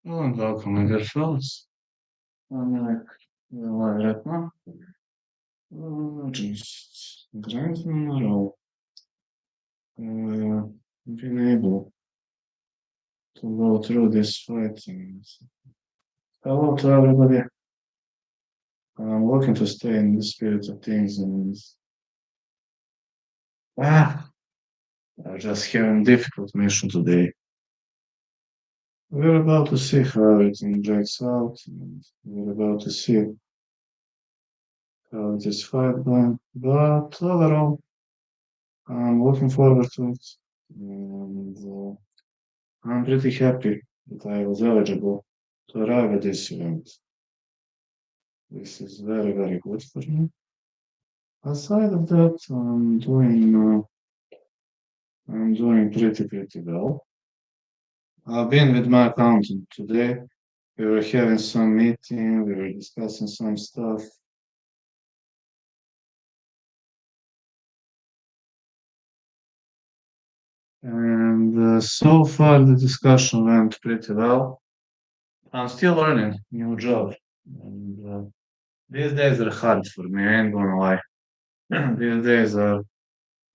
Hello and welcome, my dear fellows. I'm like live right now. Just grinding or being able to go through this fight. And hello to everybody. I'm looking to stay in the spirit of things and ah, I'm just having difficult mission today. We're about to see how everything drags out, and we're about to see how this fight going. But overall, I'm looking forward to it. And I'm pretty happy that I was eligible to arrive at this event. This is very, very good for me. Aside of that, I'm doing pretty well. I've been with my accountant today. We were having some meeting, we were discussing some stuff. And so far the discussion went pretty well. I'm still learning new job. And these days are hard for me, I ain't gonna lie. These days are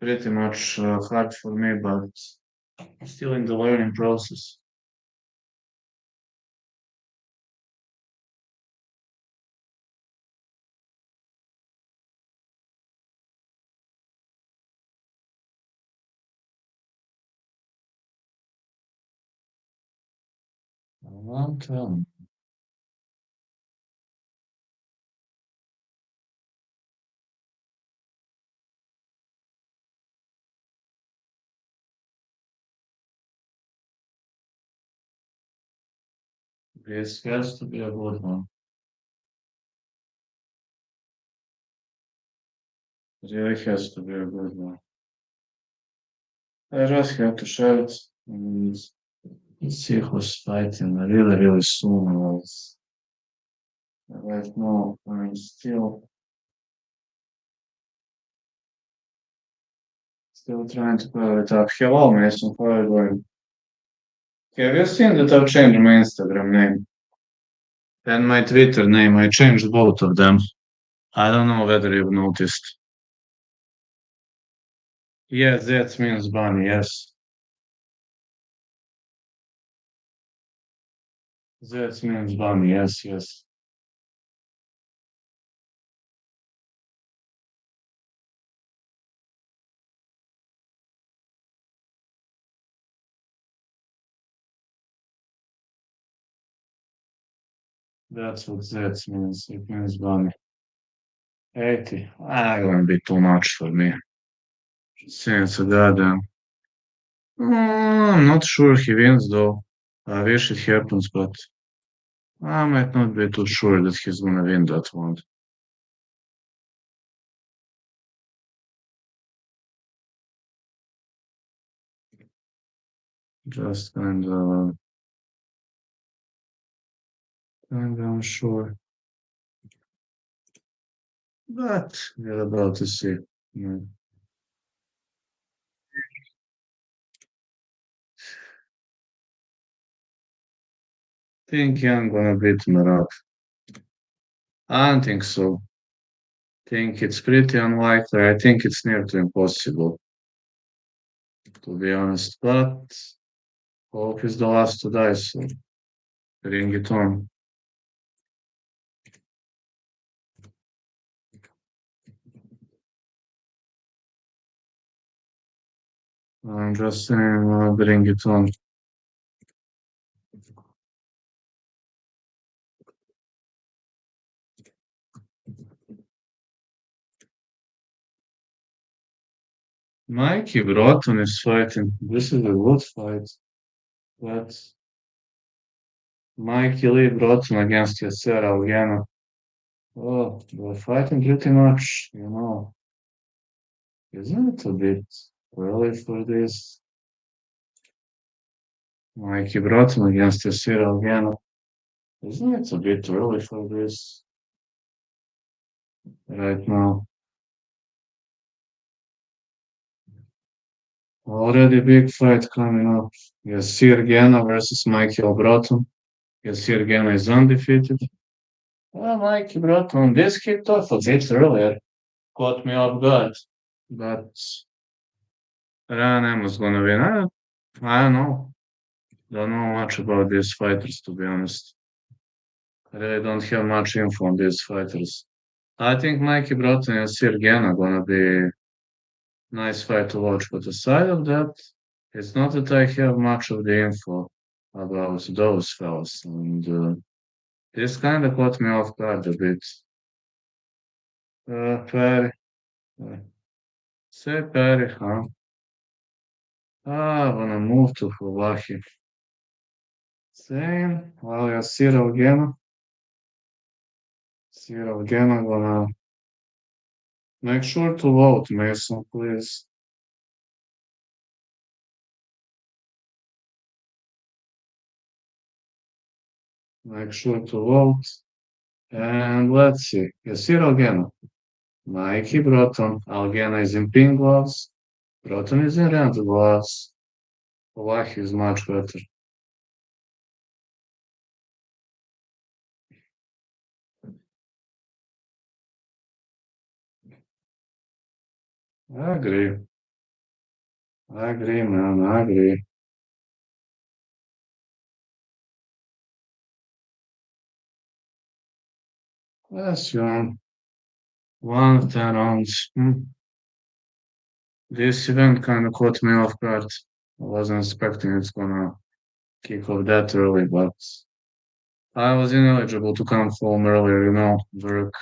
pretty much hard for me, but still in the learning process. Long term. This has to be a good one. It really has to be a good one. I just have to share it and see who's fighting really soon. Else. Right now, I'm still trying to power it up. Hello, Mason. How are you doing? Have you seen that I've changed my Instagram name and my Twitter name? I changed both of them. I don't know whether you've noticed. Yes, that means bunny. Yes, that means bunny. Yes. That's what that means. It means bunny. 80. Ah, gonna be too much for me. Since goddamn. I'm not sure he wins though. I wish it happens, but I might not be too sure that he's gonna win that one. Just kind of unsure. But we're about to see. Yeah. Think I'm gonna beat Murat. I don't think so. Think it's pretty unlikely. I think it's near to impossible, to be honest. But hope is the last to die, so bring it on. I'm just saying, bring it on. Mikey Broughton is fighting. This is a good fight. But Mikey Lee Broughton against Yasser Algano. Oh, they're fighting pretty much, isn't it a bit early for this? Mikey Broughton against Yasser Algano. Isn't it a bit early for this right now? Already big fight coming up. Yasser Algano versus Michael Broughton. Yasir is undefeated. Well, Mikey brought on this kicked off a bit earlier. Caught me off guard. But Amos gonna win. I don't know. Don't know much about these fighters, to be honest. I really don't have much info on these fighters. I think Mikey Broughton and Sirgen are gonna be nice fight to watch, but aside of that, it's not that I have much of the info about those fellas, and this kind of caught me off guard a bit. Perry, uh, say Perry, huh? I wanna move to Hawaii. Same. Well, yeah, Cyril again. Cyril again, I'm gonna make sure to vote, Mason, please. Make sure to vote. And let's see. Yasir Algena. Mikey Broughton. Algena is in pink gloves. Broughton is in red gloves. Wahi is much better. I agree. I agree, man. I agree. Yes, you 1 of 10 rounds. This event kind of caught me off guard. I wasn't expecting it's gonna kick off that early, but I was ineligible to come home earlier, work,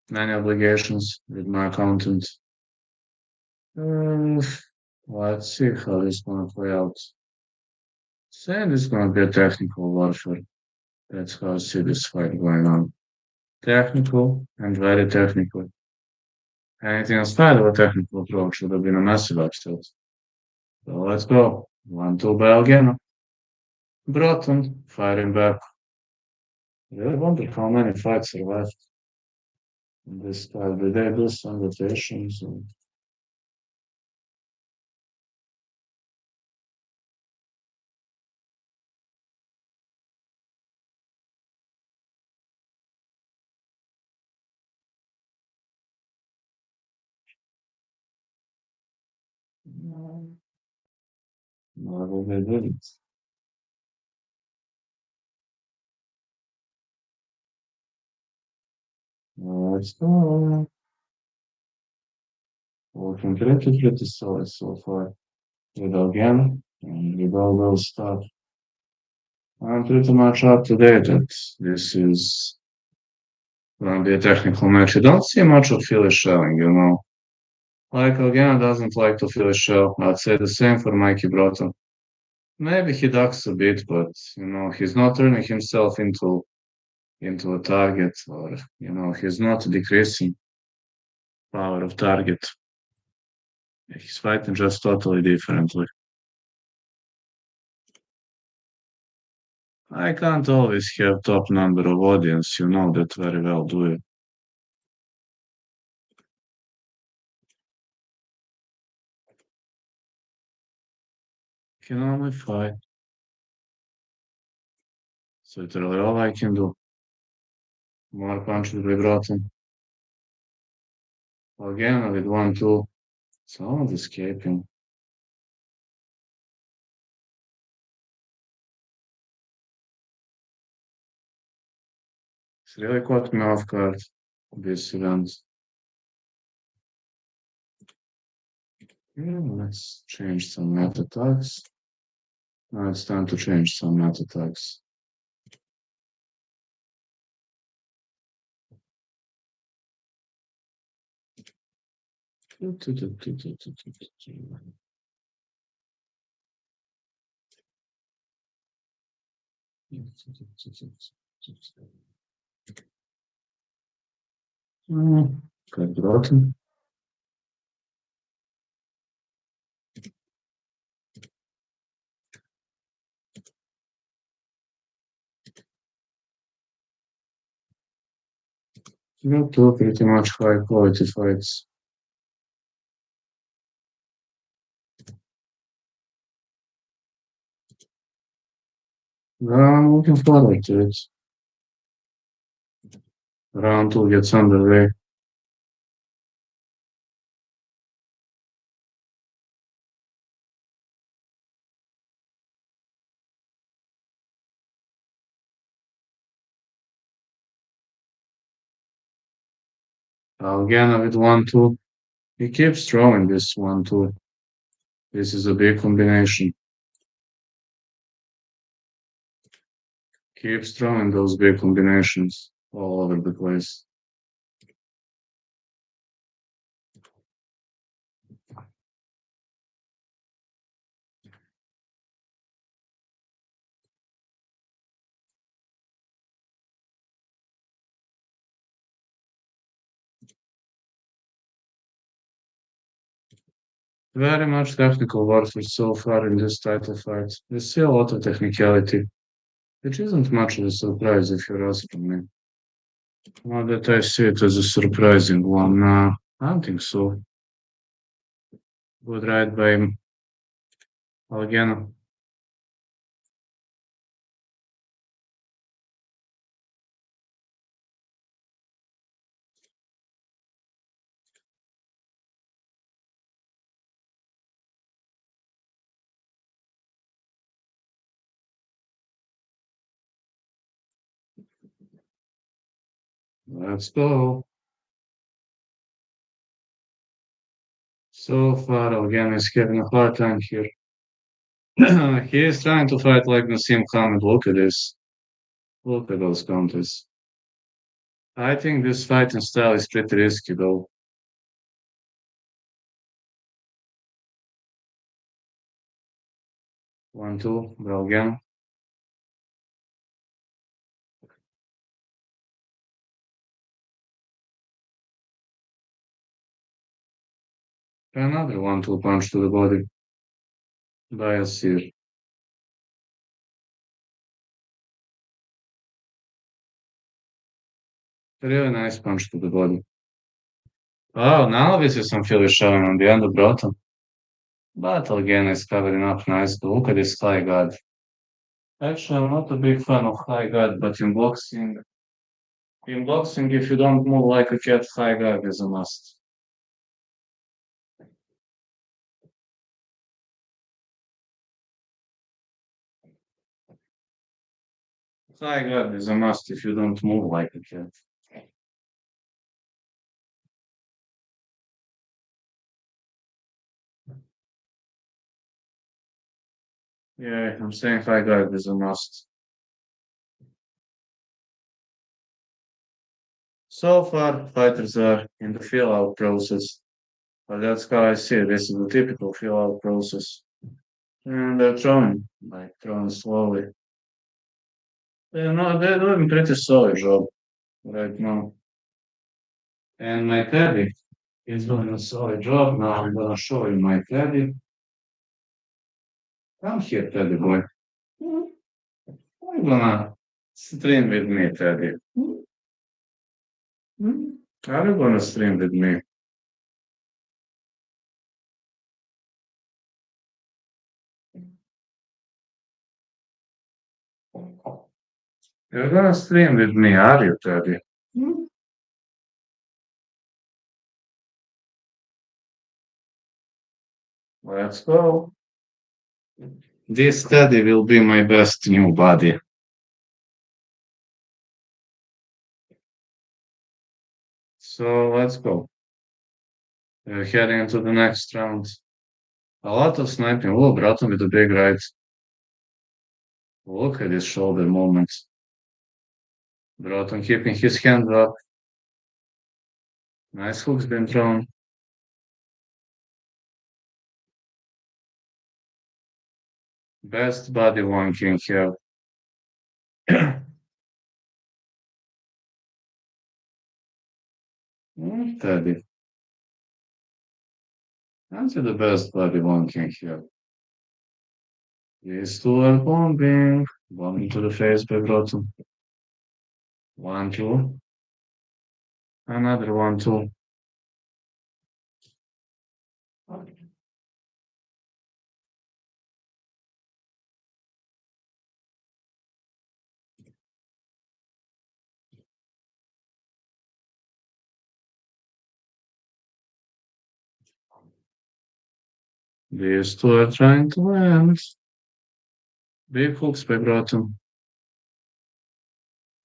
many obligations with my accountant. Uh, let's see how this gonna play out. Saying it's gonna be a technical warfare. That's how I see this fight going on. Technical and very technical. Anything outside of a technical approach would have been a massive upset. So let's go. 1-2 by again. Broughton fighting back. I really wonder how many fights are left in this style. Did they do some rotations? No, no, they didn't. Let's go. Working pretty solid so far. With again, and with all those stuff. I'm pretty much up to date that this is going to be a technical match. I don't see much of Philly showing. Like again, doesn't like to Philly show. I'd say the same for Mikey Broughton. Maybe he ducks a bit, but he's not turning himself into a target, or he's not decreasing power of target. He's fighting just totally differently. I can't always have top number of audience, you know that very well, do you? Can only fight. So it's really all I can do. More punches with Broughton. Again with 1-2. Someone's escaping. It's really caught me off guard, this event. Yeah, let's change some meta tags. Now it's time to change some meta tags. Как Бroughton. Two pretty much high quality fights. I'm looking forward to it. Round two gets underway. Again with 1-2. He keeps throwing this 1-2. This is a big combination. Keeps throwing those big combinations all over the place. Very much technical warfare so far in this title fight. There's still a lot of technicality, which isn't much of a surprise if you're asking me. Not that I see it as a surprising one. I don't think so. Good ride by Algena. Let's go. So far, Algena is having a hard time here. He is trying to fight like Nassim Khan. Look at this. Look at those counters. I think this fighting style is pretty risky though. 1-2, Belgium. Another 1-2 punch to the body by Asir. Really nice punch to the body. Oh, now this is some Philly showing on the end of bottom. But again, is covering up nicely. Look at this high guard. Actually, I'm not a big fan of high guard, but in boxing, if you don't move like a cat, high guard is a must. High guard is a must if you don't move like a cat. Yeah, I'm saying high guard is a must. So far, fighters are in the feel-out process, but that's how I see it. This is the typical feel-out process. And they're throwing slowly. They're doing pretty solid job right now. And my teddy is doing a solid job. Now I'm gonna show you my teddy. Come here, teddy boy. I'm gonna stream with me, teddy. Are you gonna stream with me? You're gonna stream with me, are you, teddy? Let's go. This teddy will be my best new buddy. So let's go. We're heading into the next round. A lot of sniping. Oh, Broughton with a big right. Look at his shoulder movements. Broughton keeping his hand up. Nice hooks been thrown. Best body one can have. Teddy. That's the best body one can have. These two are bombing. Bombing to the face by Broughton. 1-2. Another 1-2. These two are trying to land. Big hooks by bottom.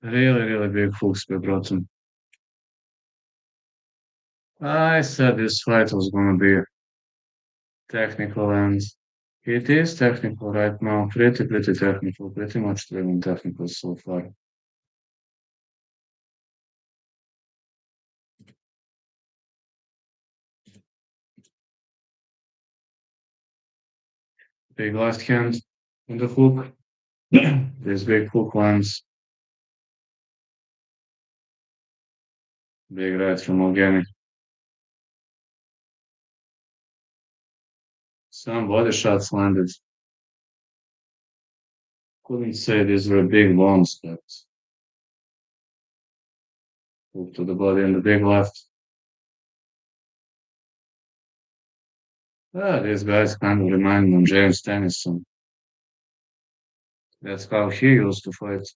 Really, really big hooks by bottom. I said this fight was gonna be technical, and it is technical right now. Pretty technical. Pretty much driven technical so far. Big left hand on the hook. This big hook lands. Big right from Evgeny. Some body shots landed. Couldn't say these were big bombs, but hook to the body and the big left. These guys kind of remind me of James Tennyson. That's how he used to fight.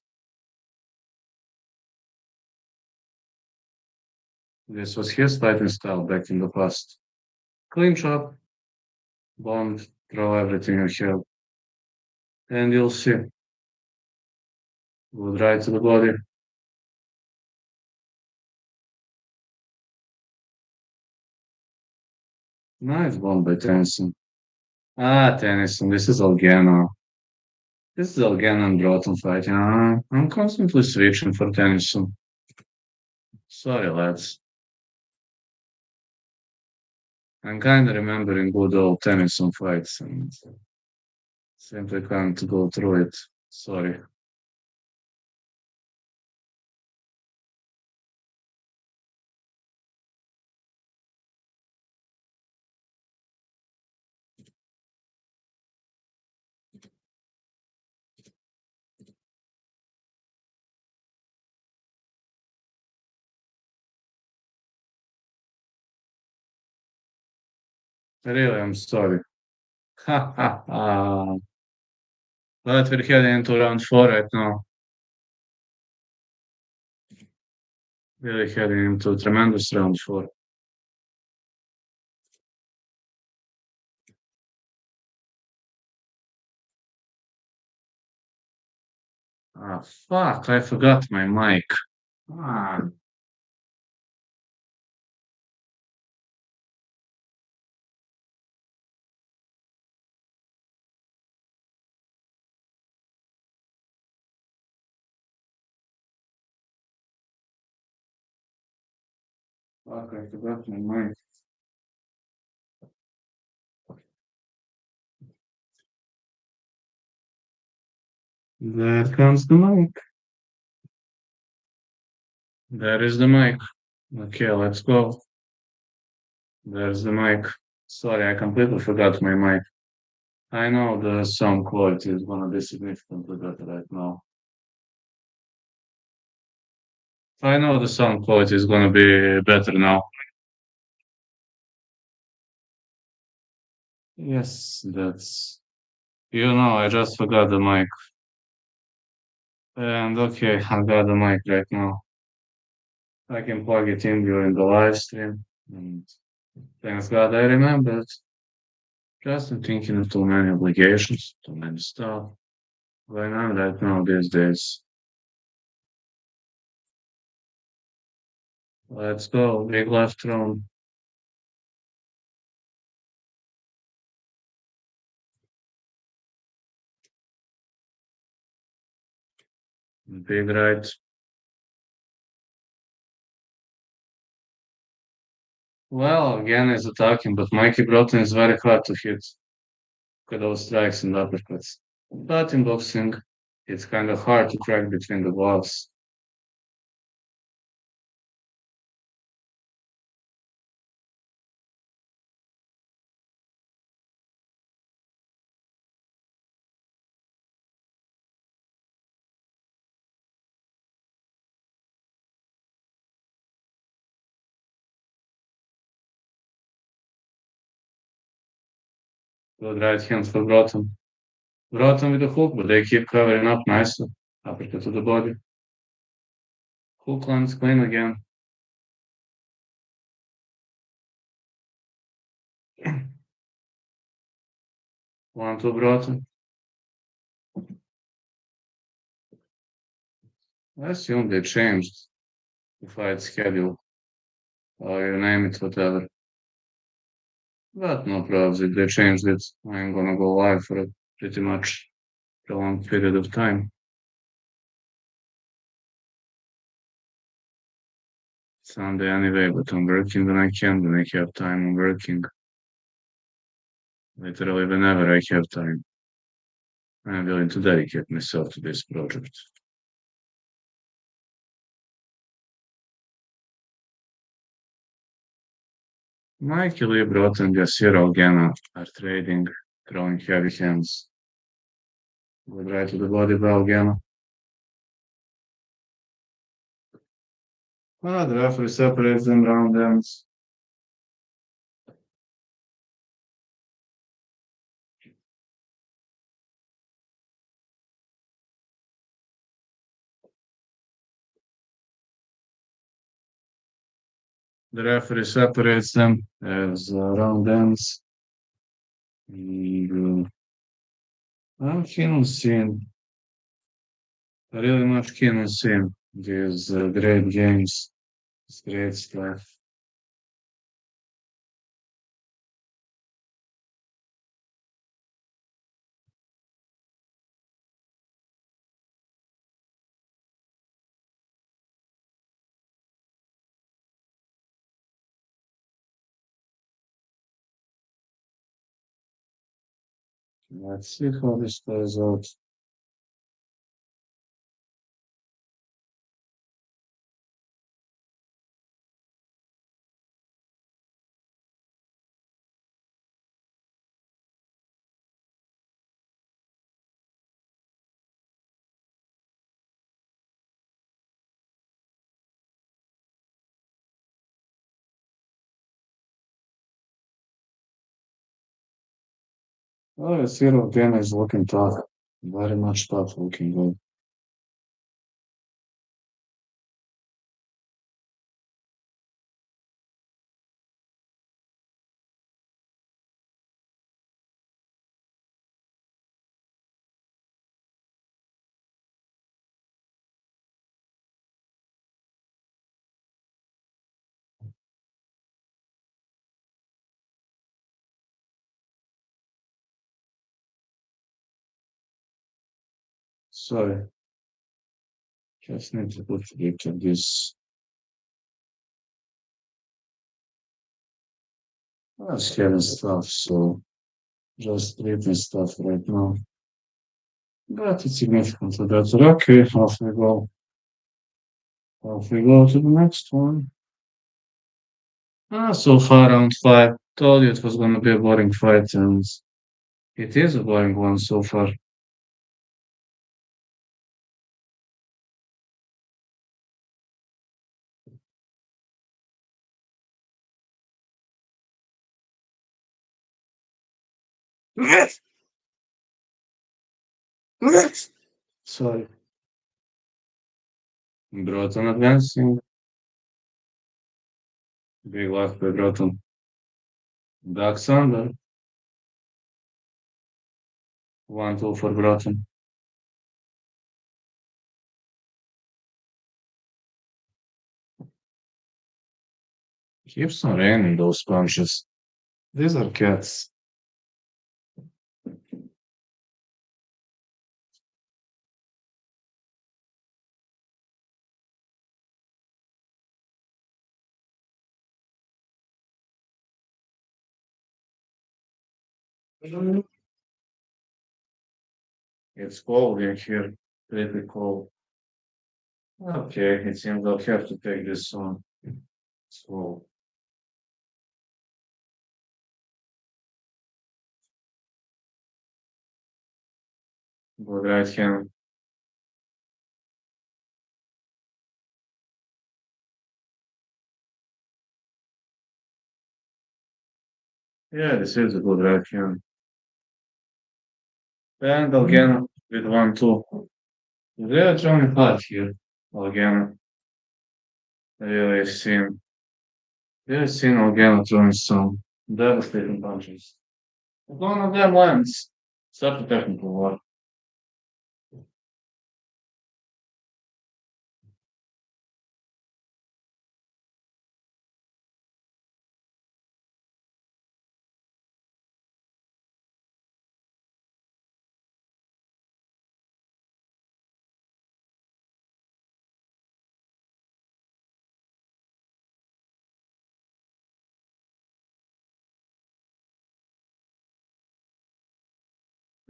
This was his fighting style back in the past. Clean chop, bomb, throw everything you have, and you'll see. Good right to the body. Nice bomb by Tennyson. Tennyson, this is Algano. This is Algano and Broughton fighting. I'm constantly switching for Tennyson. Sorry, lads. I'm kind of remembering good old Tennyson fights and simply can't go through it. Sorry. Really, I'm sorry. Ha ha ha. But we're heading into round four right now. Really heading into tremendous round four. Fuck, I forgot my mic. Ah, fuck, I forgot my mic. There comes the mic. There is the mic. Okay, let's go. There's the mic. Sorry, I completely forgot my mic. I know the sound quality is gonna be significantly better right now. I know the sound quality is gonna be better now. Yes, that's. I just forgot the mic. And okay, I got the mic right now. I can plug it in during the live stream. And thanks God I remembered. Just thinking of too many obligations, too many stuff going on right now these days. Let's go. Big left throne. Big right. Well, again, is attacking, but Mikey Broughton is very hard to hit with those strikes and uppercuts. But in boxing, it's kind of hard to crack between the gloves. Good right hand for Broughton. Broughton with the hook, but they keep covering up nicely. Uppercut to the body. Hook lands clean again. One, two, brother. I assume they changed the fight schedule, or you name it, whatever. But no problems if they changed it. I'm gonna go live for a pretty much prolonged period of time. Sunday anyway, but I'm working when I can, when I have time, I'm working. Literally whenever I have time. I'm willing to dedicate myself to this project. Michael Librot and Yasir Algena are trading, throwing heavy hands. Good right to the body by Algena. The referee separates them round ends. The referee separates them as round ends. And, I'm keen on seeing, really much keen on seeing these great games, this great stuff. Let's see how this plays out. Oh, Zero again is looking tough. Very much tough looking good. Sorry, just need to put it to this. That's heavy stuff, so just reading stuff right now. But it's significantly better. Okay, off we go. Off we go to the next one. So far, round five. Told you it was gonna be a boring fight, and it is a boring one so far. Sorry. Broughton advancing. Big left by Broughton. Doug Sander. 1-2 for Broughton. Keeps on raining those punches. These are cats. It's cold in here. Pretty cold. Okay, it seems I'll have to take this one. It's cold. Good right hand. Yeah, this is a good right hand. And again with 1-2. They are trying hard here. Again, really seen again throwing some devastating punches. One of them lands. Such a technical war.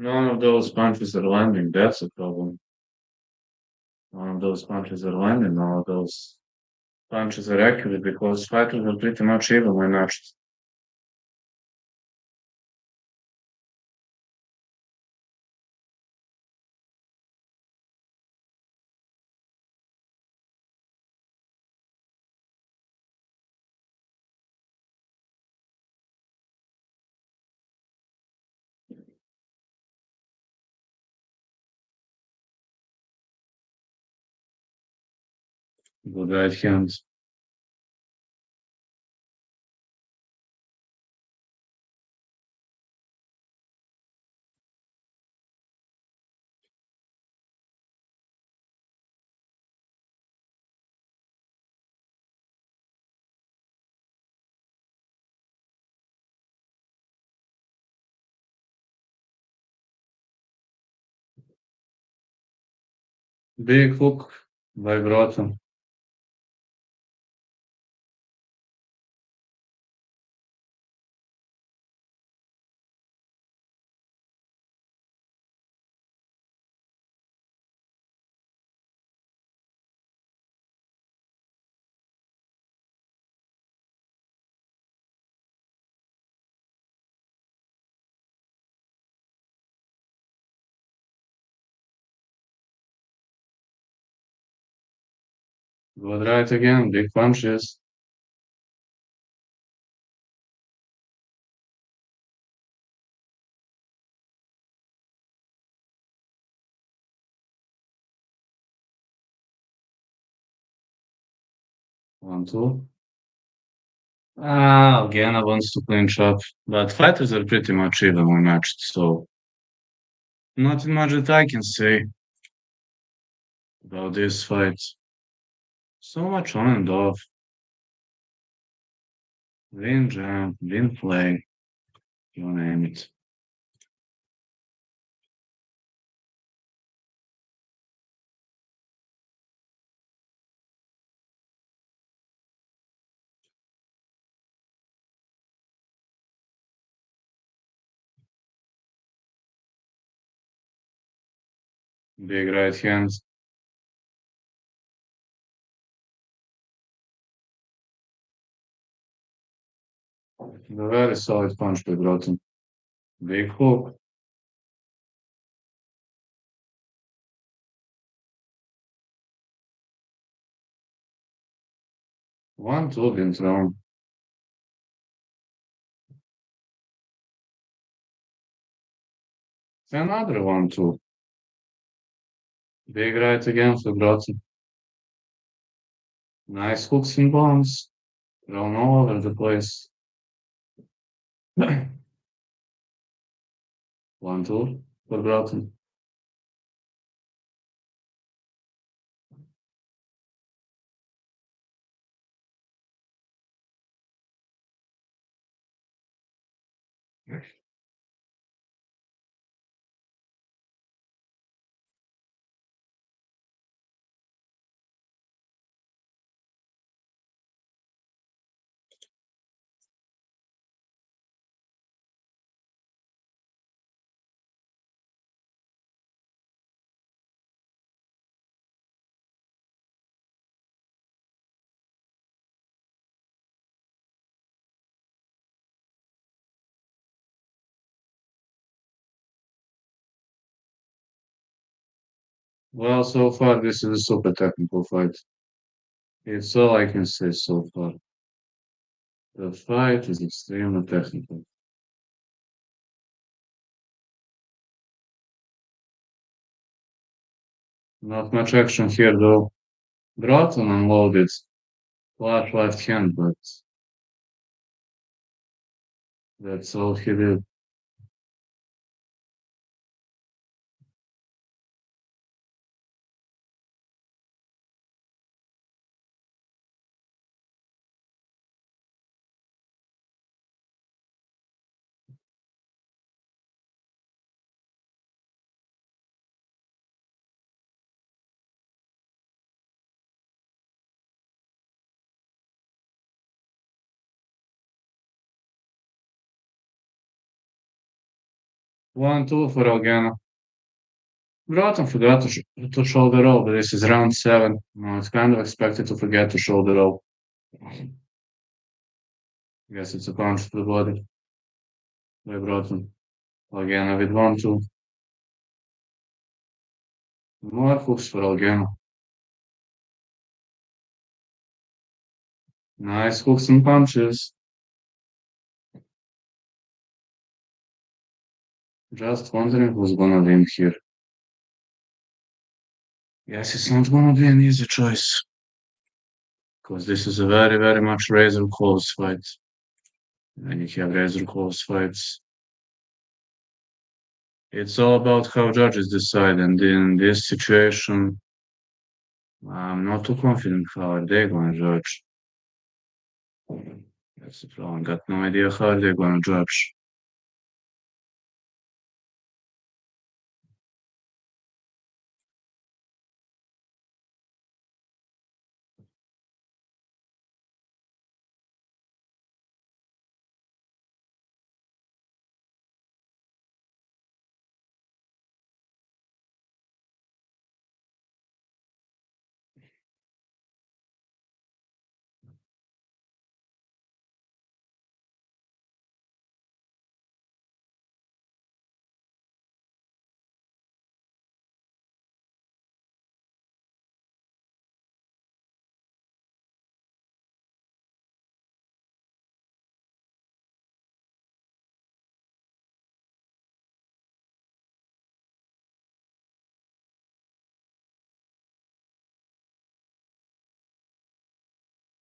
None of those punches are landing. That's a problem. None of those punches are landing. None of those punches are accurate because fighters are pretty much evenly matched. Good right hand. Big hook by Broughton. Good right again. Big punches. One, two. Ah, Gana wants to clinch up, but fighters are pretty much evenly matched, so nothing much that I can say about this fight. So much on and off. Win jump, win play, you name it. Big right hand. The very solid punch by Broughton. Big hook. One, two, been thrown. Another one, two. Big right again for Broughton. Nice hooks and bombs. Thrown all over the place. One, two for Broughton. Well, so far this is a super technical fight. It's all I can say so far. The fight is extremely technical. Not much action here though. Broughton unloaded flat left hand, but that's all he did. 1-2 for Algana. Broughton forgot to shoulder roll, but this is round 7. No, it's kind of expected to forget to shoulder roll. Guess it's a punch to the body by Broughton. Algana with 1-2. More hooks for Algana. Nice hooks and punches. Just wondering who's gonna win here. Yes, it's not gonna be an easy choice. Because this is a very, very much razor close fight. And you have razor close fights. It's all about how judges decide, and in this situation, I'm not too confident how are they gonna judge. That's the problem. Got no idea how they're gonna judge.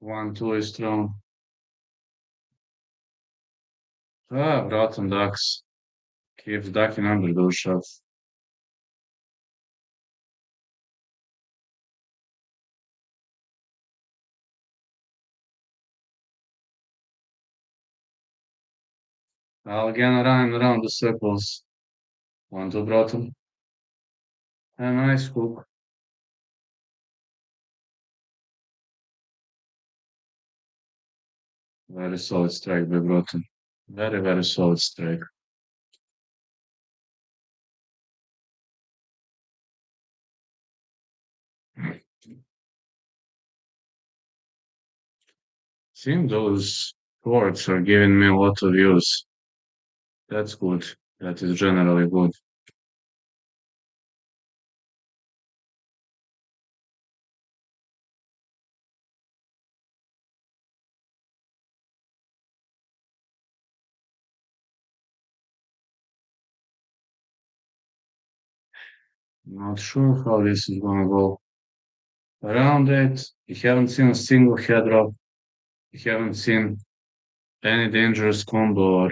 One, two is strong. Broughton ducks. Keeps ducking under those shots. Again, running around the circles. One, two, Broughton. A nice hook. Very solid strike by Broughton. Very, very solid strike. Seeing those ports are giving me a lot of views. That's good. That is generally good. Not sure how this is gonna go. Around it, you haven't seen a single head drop. You haven't seen any dangerous combo or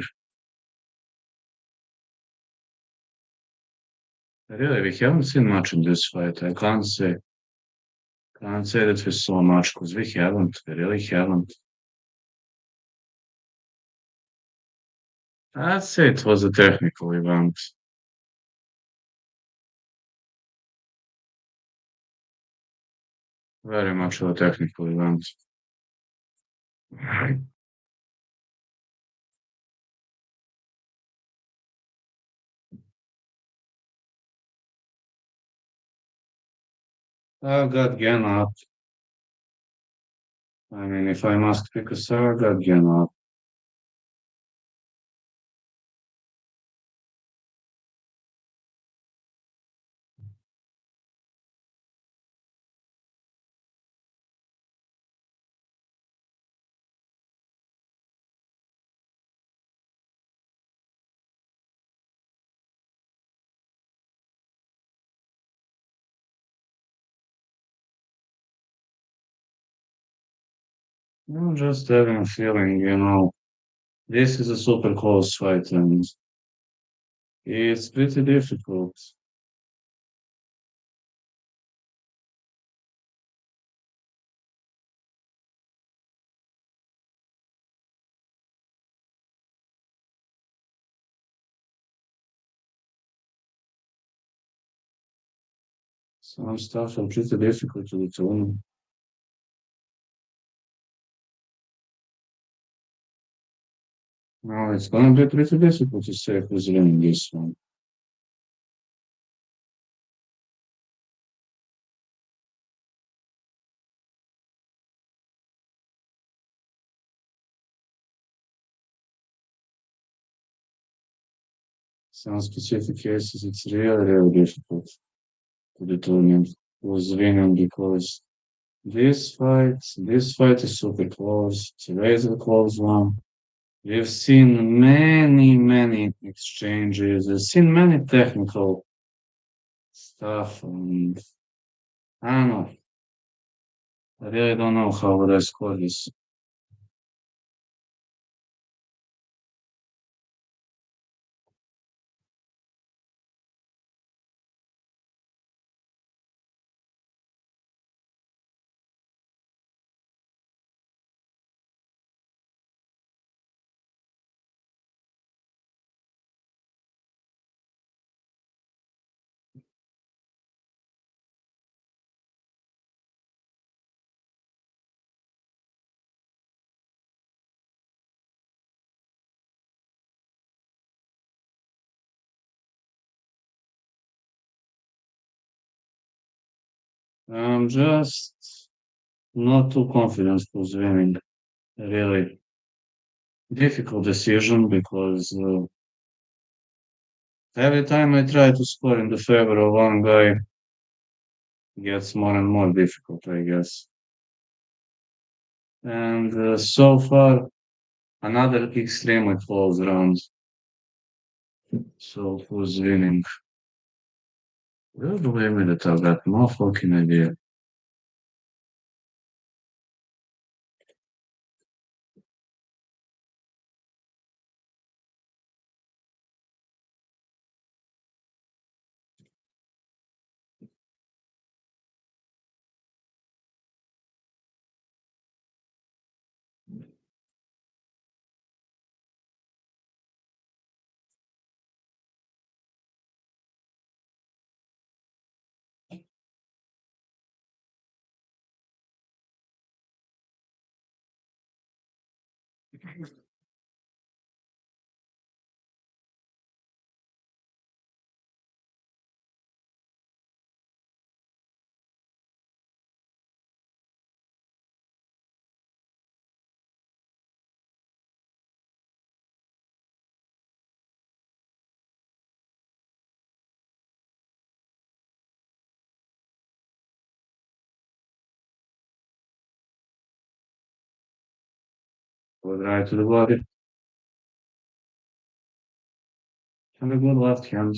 really we haven't seen much in this fight. I can't say that we saw much because we haven't. We really haven't. I'd say it was a technical event. Very much of a technical event. I got Gen up. I mean, if I must pick a side, I got Gen up. I'm just having a feeling, this is a super close fight and it's pretty difficult. Some stuff are pretty difficult to determine. No, it's gonna be pretty difficult to say who's winning this one. Some specific cases, it's really, really difficult to determine who's winning because this fight is super close. It's a razor close one. We've seen many, many exchanges. We've seen many technical stuff, and I don't know. I really don't know how would I score this. I'm just not too confident who's winning. Really difficult decision because every time I try to score in the favor of one guy, it gets more and more difficult, I guess. And so far, another extremely close round. So who's winning? Really believe me that I've got no fucking idea. Good right to the body and a good left hand.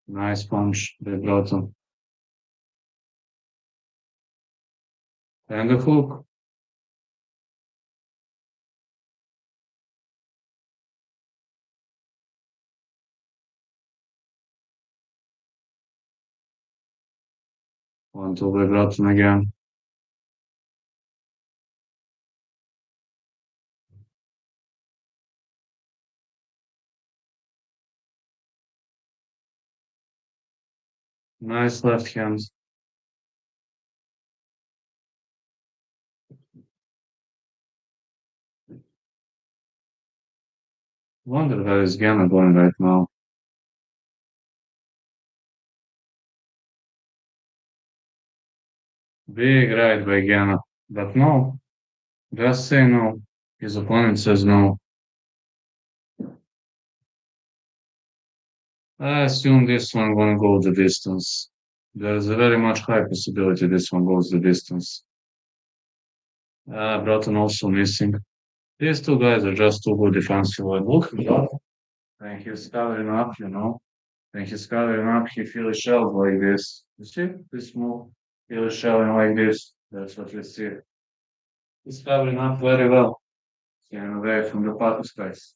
Nice punch, big bottom. And a hook. One, two, big bottom again. Nice left hand. Wonder where is Gamma going right now. Big right by Gamma. But no, just say no. His opponent says no. I assume this one gonna go the distance. There's a very much high possibility this one goes the distance. Broughton also missing. These two guys are just too good defensively. Look at that. When he's covering up, when he's covering up, he feels shelled like this. You see this move? Feels shelling like this. That's what we see. He's covering up very well. Staying away from the Patus guys.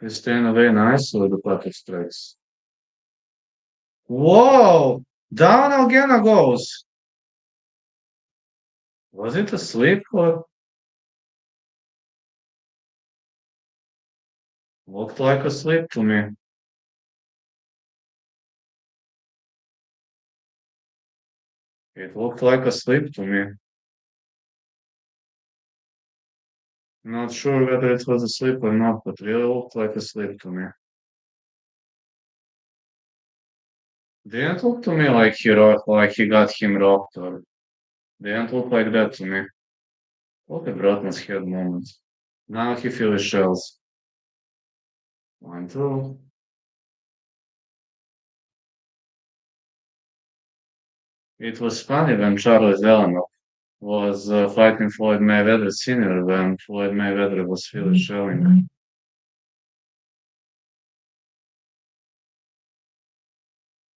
He's staying away nicely with the Patus strikes. Whoa! Down again goes. Was it a slip or looked like a slip to me? It looked like a slip to me. Not sure whether it was a slip or not, but really looked like a slip to me. Didn't look to me like like he got him rocked, or didn't look like that to me. Look at Brotman's head moment. Now he feels shells. 1, 2. It was funny when Charles Delano was fighting Floyd Mayweather Sr. when Floyd Mayweather was feeling shelling.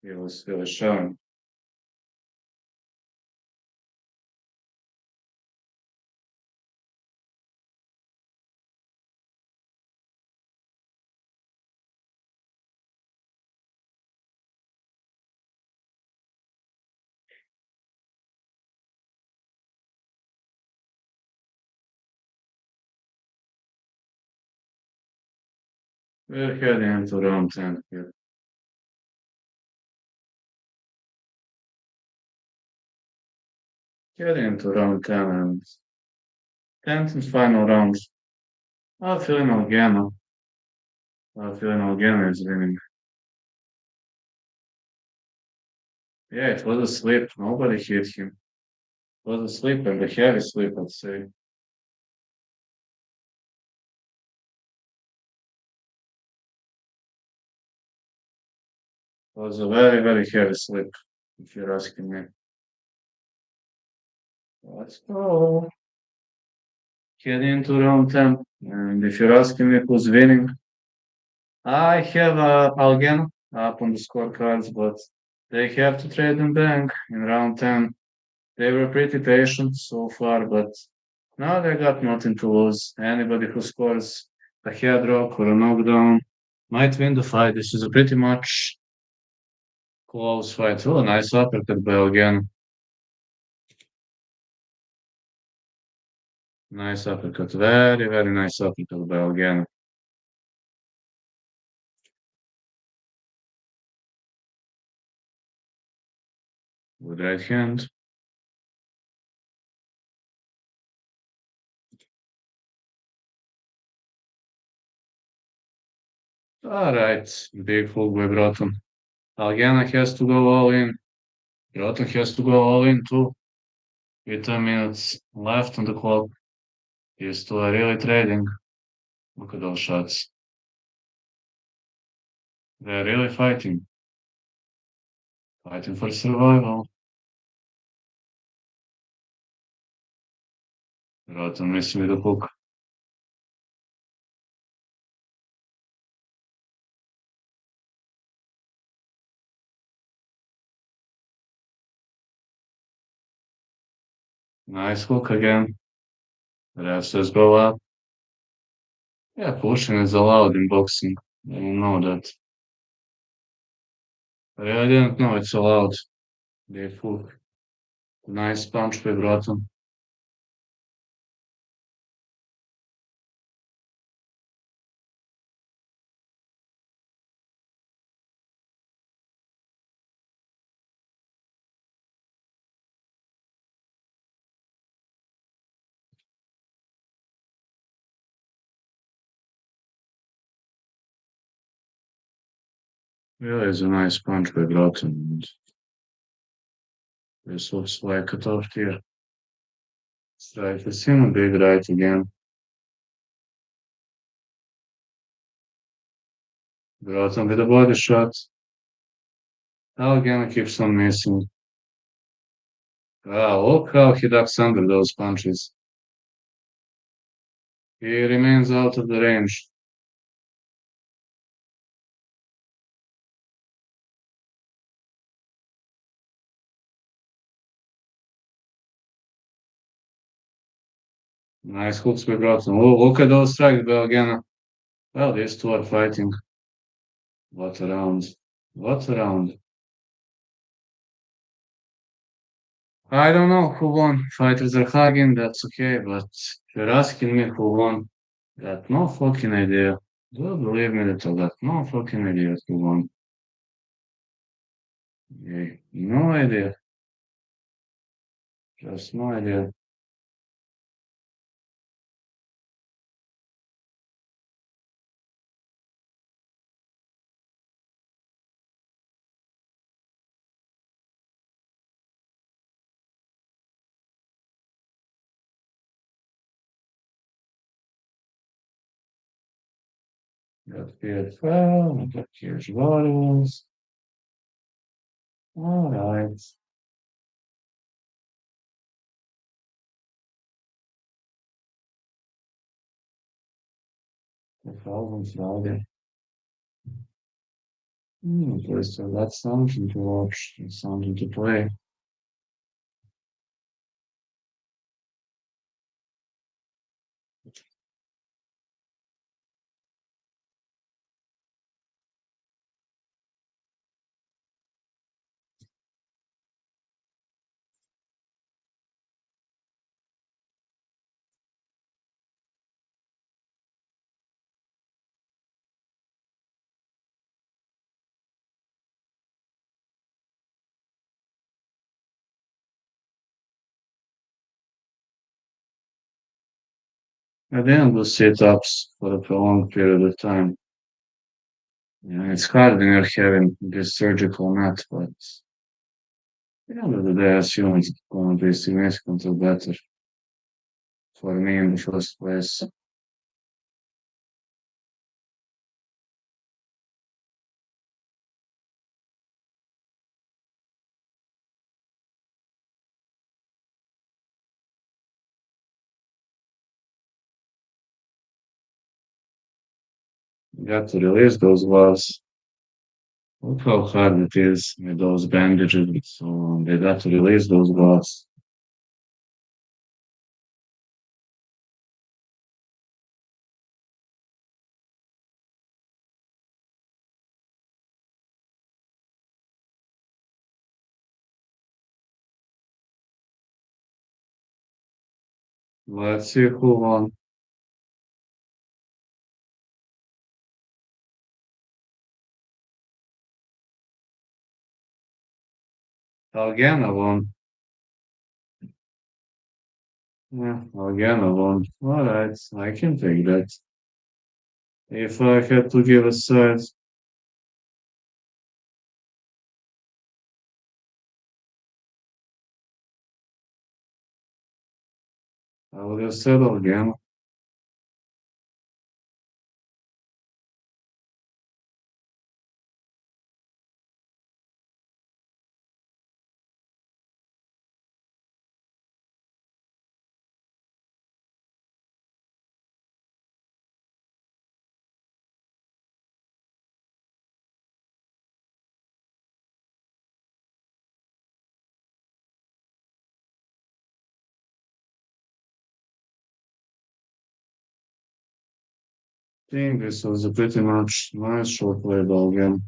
He was feeling shelling. We're heading into round 10 here. Heading into round 10 and 10th and final round. I'm feeling Algano. I'm feeling Algano is winning. Yeah, it was a slip. Nobody hit him. It was a slip and a heavy slip, I'd say. It was a very, very heavy slip, if you're asking me. Let's go. Heading into round 10. And if you're asking me who's winning, I have Algano up on the scorecards, but they have to trade them back in round 10. They were pretty patient so far, but now they got nothing to lose. Anybody who scores a head rock or a knockdown might win the fight. This is a pretty much close fight. Oh, nice uppercut by again. Nice uppercut. Very, very nice uppercut by again. With right hand. All right, big hook by Broughton. Algana has to go all in. Broughton has to go all in too. With 10 minutes left on the clock. These two are really trading. Look at those shots. They're really fighting. Fighting for survival. Broughton missing with the hook. Nice hook again. The ref says go up. Yeah, pushing is allowed in boxing. I didn't know that. I didn't know it's allowed. They hook. Nice punch by Broughton. Really is a nice punch by Broughton. This looks like a tough tier. Strike is in a big right again. Broughton with a body shot. Algana keeps on missing. Wow, look how he ducks under those punches. He remains out of the range. Nice hooks by Broughton. Oh, look at those strikes by Algana. Well, these two are fighting. What a round. What a round. I don't know who won. Fighters are hugging, that's okay, but if you're asking me who won, got no fucking idea. Do you believe me that I got no fucking idea who won? Yeah, no idea. Just no idea. Got PFL, we got here's variables. All right. PFL Friday. Okay, so that's something to watch, something to play. At the end of sit-ups for a prolonged period of time. Yeah, it's hard when you're having this surgical mat, but at the end of the day, I assume it's going to be significantly better for me in the first place. You got to release those gloves. Look how hard it is with those bandages. So they got to release those gloves. Let's see who won. Algana won. Yeah, Algana won. All right, I can take that. If I had to give a side, I would have said Algana. I think this was a pretty much nice short play ball game.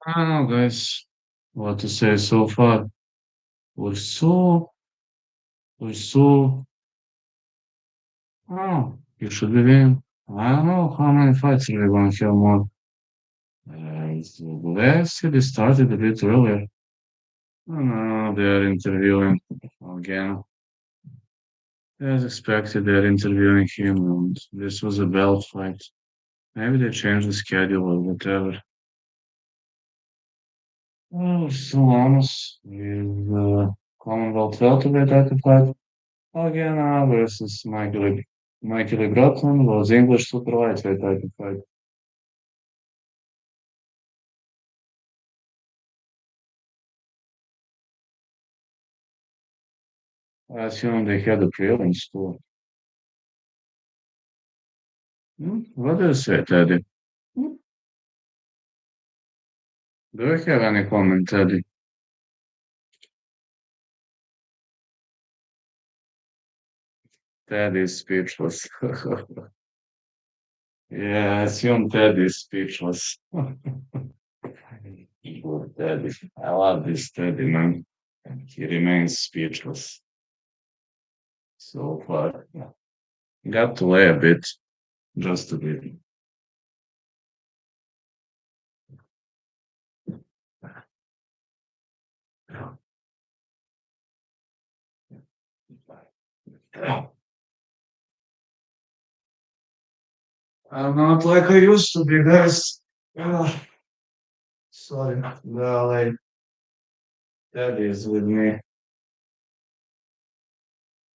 I don't know, guys, what to say so far. Ursu, oh, you should be winning. I don't know how many fights are we going to have more. Let's get it started a bit earlier. No, they're interviewing again. As expected, they're interviewing him, and this was a belt fight. Maybe they changed the schedule or whatever. Oh, so Amos with Commonwealth welterweight title fight. Again, versus Michael Broughton was English super lightweight title fight. I assume they had the prelims too. What do you say, Teddy? Hmm? Do you have any comment, Teddy? Teddy is speechless. Yeah, I assume Teddy is speechless. Poor Teddy. I love this Teddy, man. And he remains speechless so far. Got to lay a bit, just a bit. I'm not like I used to be, guys. Sorry. Well, like, Teddy is with me.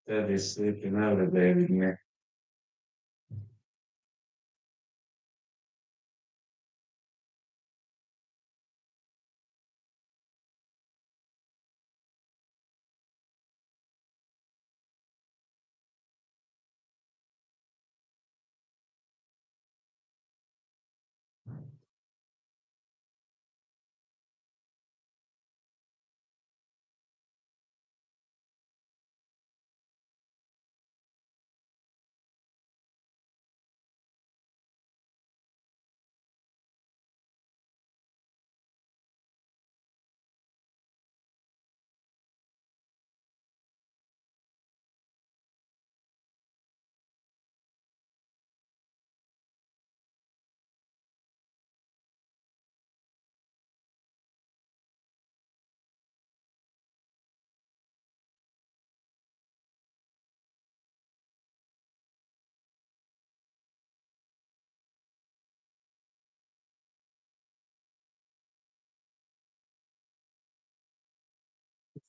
Teddy is sleeping every day with me.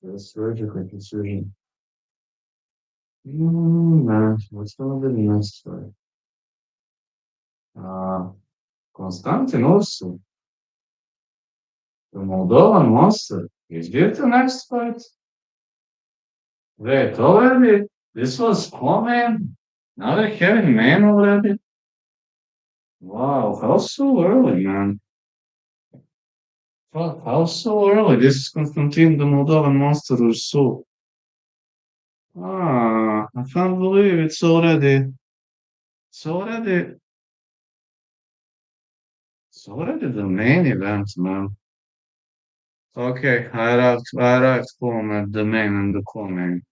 The surgical precision. Man, what's gonna be the next fight? Constantin Ursu, the Moldovan monster. Is this the next fight? Wait, already? This was Coleman? Now they're having man already? Wow, how so early, man? Fuck, how so early? This is Constantin the Moldovan monster Ursu. I can't believe it's already, it's already the main event, man. Okay, I arrived home at the main and the co-main.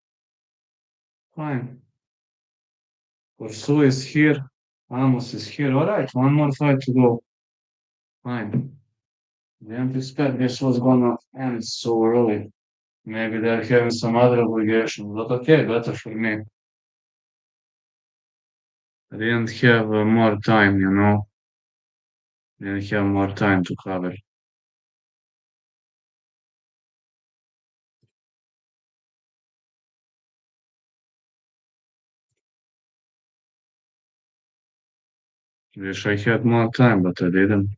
Fine. Ursu is here. Amos is here. All right, one more fight to go. Fine. Didn't expect this was gonna end so early. Maybe they're having some other obligations, but okay, better for me. I didn't have more time, you know. Didn't have more time to cover. Wish I had more time, but I didn't.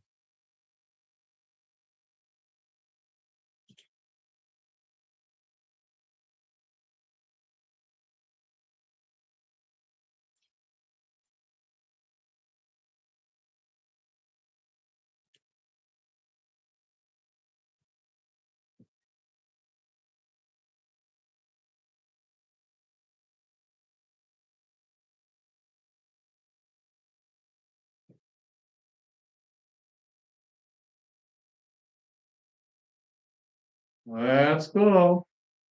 Let's go.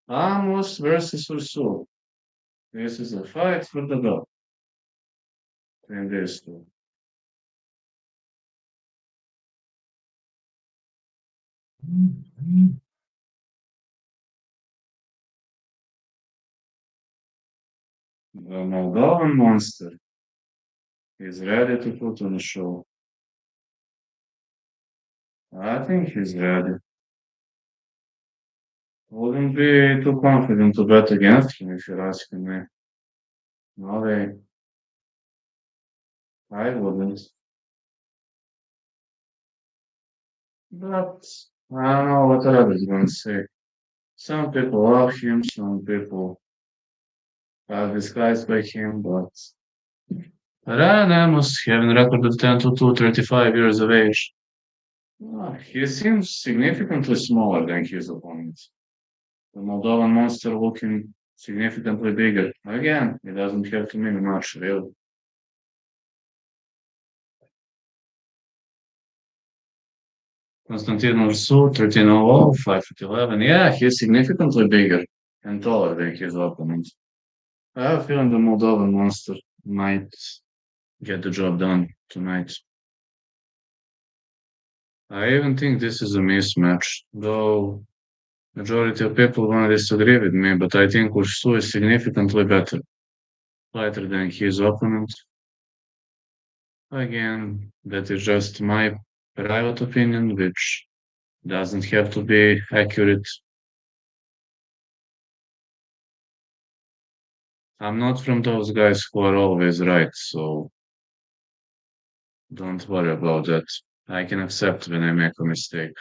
Amos versus Ursu. This is a fight for the belt between these two. The Moldovan monster is ready to put on a show. I think he's ready. Wouldn't be too confident to bet against him if you're asking me. No way. I wouldn't. But I don't know what others gonna say. Some people love him, some people are disguised by him, but Ryan Amos having a record of 10 to 2, 35 years of age. He seems significantly smaller than his opponent. The Moldovan monster looking significantly bigger. Again, it doesn't have to mean much, really. Constantin Ursu, 1300, 5'11". Yeah, he's significantly bigger and taller than his opponent. I have a feeling the Moldovan monster might get the job done tonight. I even think this is a mismatch, though majority of people gonna disagree with me, but I think Ursu is significantly better fighter than his opponent. Again, that is just my private opinion, which doesn't have to be accurate. I'm not from those guys who are always right, so don't worry about that. I can accept when I make a mistake.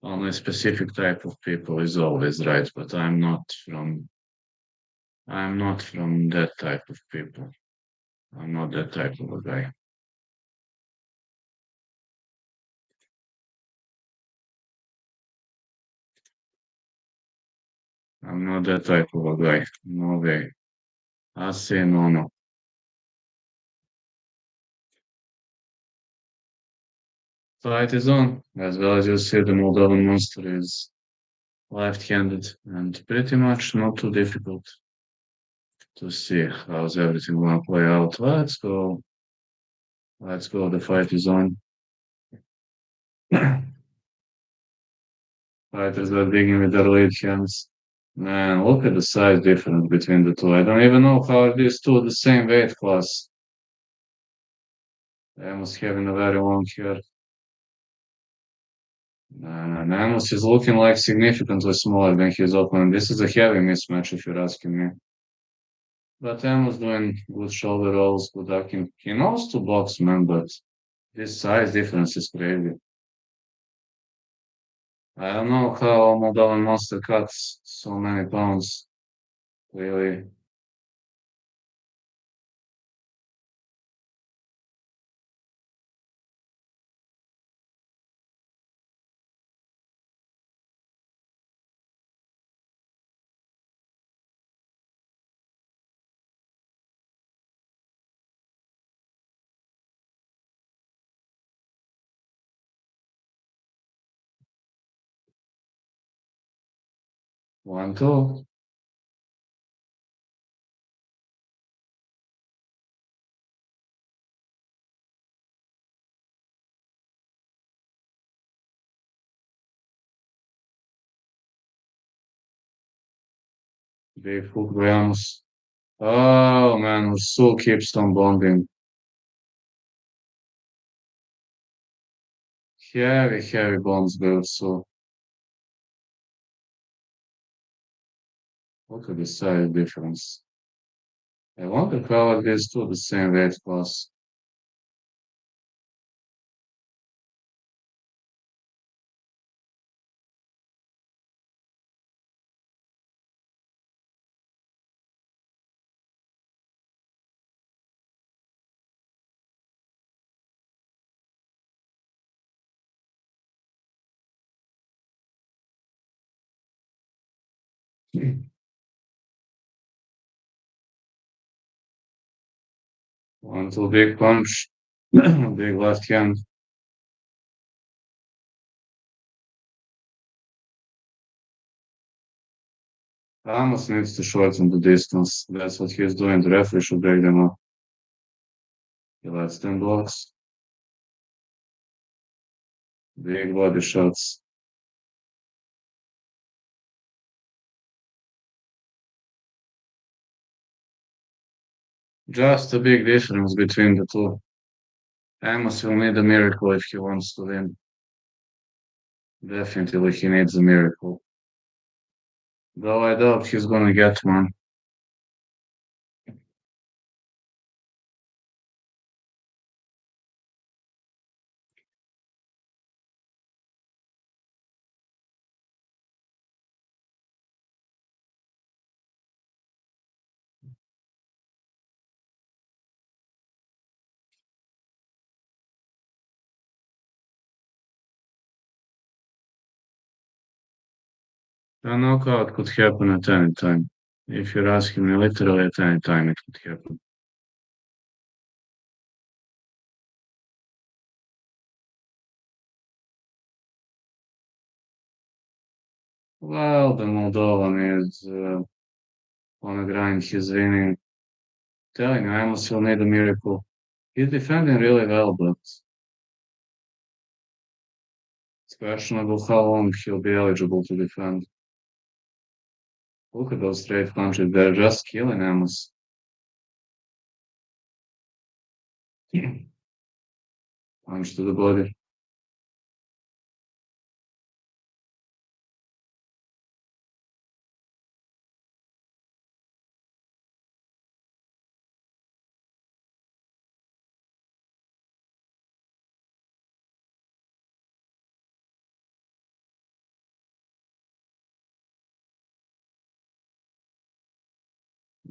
Only a specific type of people is always right, but I'm not from that type of people. I'm not that type of a guy. I'm not that type of a guy. No way. I say no, no. Fight is on. As well as you see, the Moldovan monster is left-handed and pretty much not too difficult to see how's everything gonna play out. Let's go. Let's go. The fight is on. Fighters are digging with their lead hands. Man, look at the size difference between the two. I don't even know how are these two the same weight class. Amos having a very long hair. And Amos is looking like significantly smaller than his opponent. This is a heavy mismatch if you're asking me. But Amos doing good shoulder rolls, good ducking. He knows to box, man, but this size difference is crazy. I don't know how Moldovan Monster cuts so many pounds. Really. 1, 2. Big hook by Amos. Oh man, Ursu keeps on bombing. Heavy, heavy bombs by Ursu. Look at the size difference. I wonder how are these two the same weight class. One, two, big punch. Big left hand. Amos needs to shorten the distance. That's what he's doing. The referee should break them up. He lets them blocks. Big body shots. Just a big difference between the two. Amos will need a miracle if he wants to win. Definitely he needs a miracle. Though I doubt he's gonna get one. A knockout could happen at any time. If you're asking me, literally at any time it could happen. Well, the Moldovan is on a grind. He's winning. Telling you, Amos will need a miracle. He's defending really well, but it's questionable how long he'll be eligible to defend. Look at those straight punches. They're just killing Amos. Punch to the body.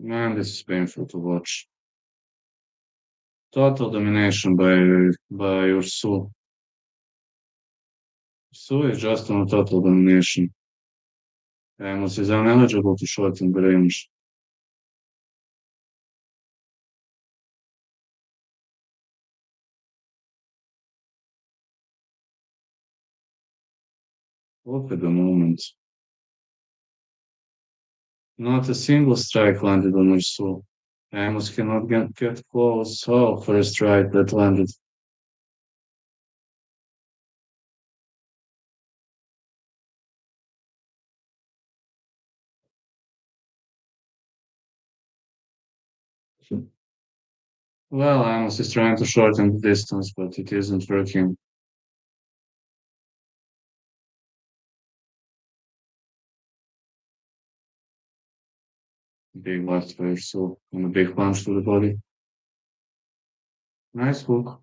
Man, this is painful to watch. Total domination by Ursu. Ursu is just on a total domination. Amos is ineligible to shorten the range. Look at the movement. Not a single strike landed on Ursu. Amos cannot get close. Oh, first strike that landed. Well, Amos is trying to shorten the distance, but it isn't working. Big left by Ursu and a big punch to the body. Nice hook.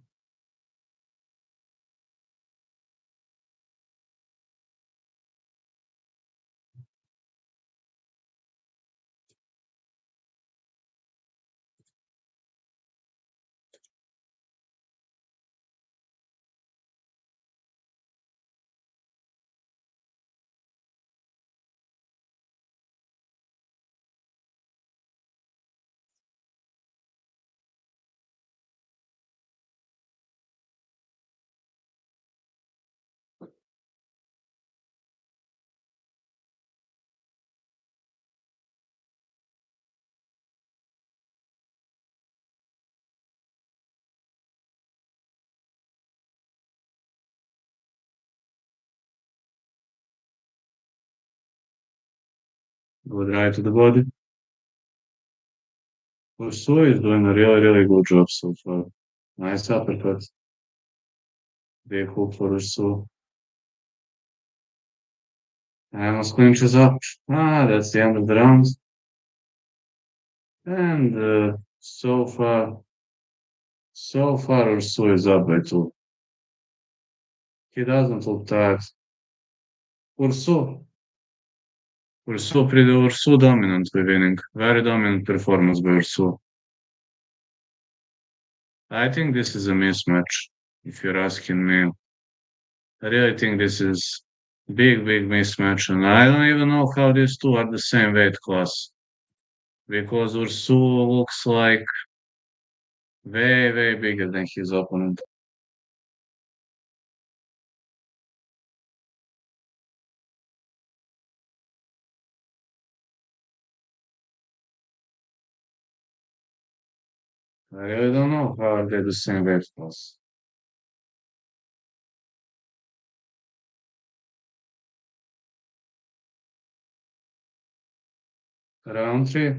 Good right to the body. Ursu is doing a really, really good job so far. Nice uppercut. Big hook for Ursu. Amos clinches up. That's the end of the round. And so far Ursu is up by two. He doesn't look tired. Ursu. Ursu dominantly winning. Very dominant performance by Ursu. I think this is a mismatch, if you're asking me. I really think this is big, big mismatch, and I don't even know how these two are the same weight class. Because Ursu looks like way, way bigger than his opponent. I really don't know how are they the same weight class. Round three.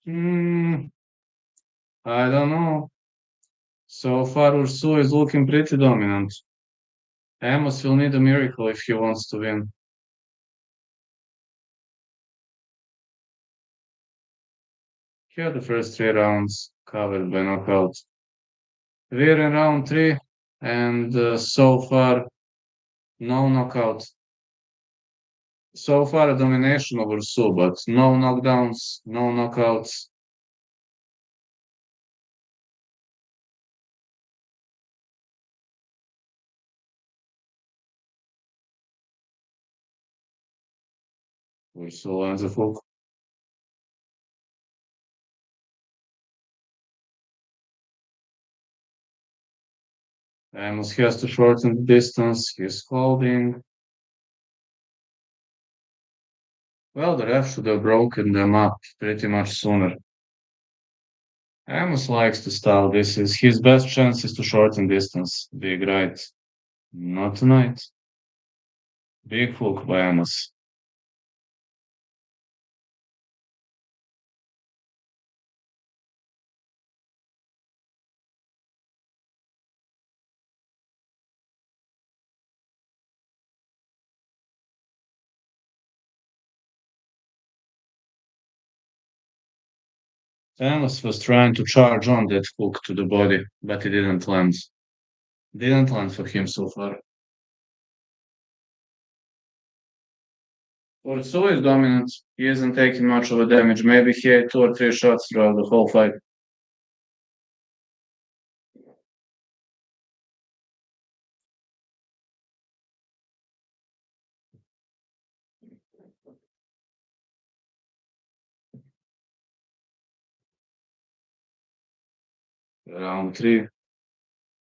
Hmm, I don't know. So far, Ursu is looking pretty dominant. Amos will need a miracle if he wants to win. He had the first three rounds covered by knockout. We're in round three, and so far, no knockout. So far, a domination over Su, but no knockdowns, no knockouts. Ursu lands a hook. Amos has to shorten the distance. He's holding. Well, the ref should have broken them up pretty much sooner. Amos likes to style. This is his best chance is to shorten distance. Big right. Not tonight. Big hook by Amos. Amos was trying to charge on that hook to the body, but it didn't land. Didn't land for him so far. Orso is dominant. He isn't taking much of a damage. Maybe he had two or three shots throughout the whole fight. Round three.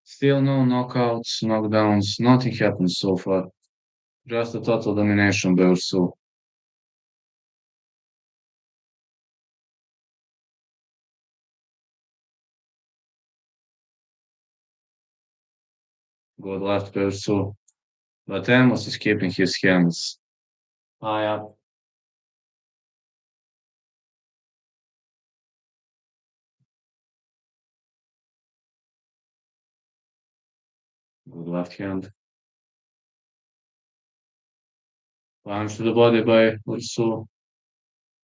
Still no knockouts, knockdowns. Nothing happened so far. Just a total domination by Orso. Good left by Orso. But Amos is keeping his hands high up. Good left hand. Punch to the body by Ursu.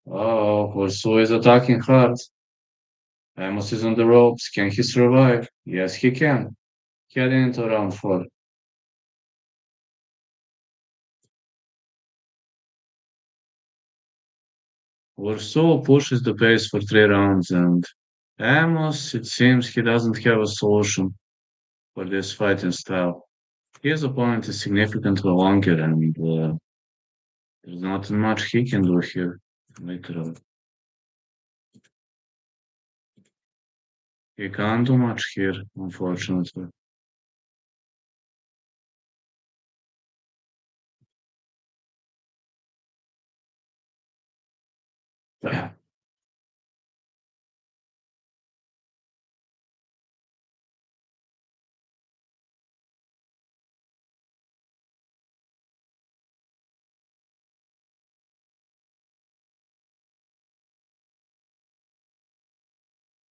Oh, Ursu is attacking hard. Amos is on the ropes. Can he survive? Yes, he can. Heading into round four. Ursu pushes the pace for three rounds, and Amos, it seems he doesn't have a solution for this fighting style. His opponent is significantly longer, and there's not much he can do here, literally. He can't do much here, unfortunately. Yeah.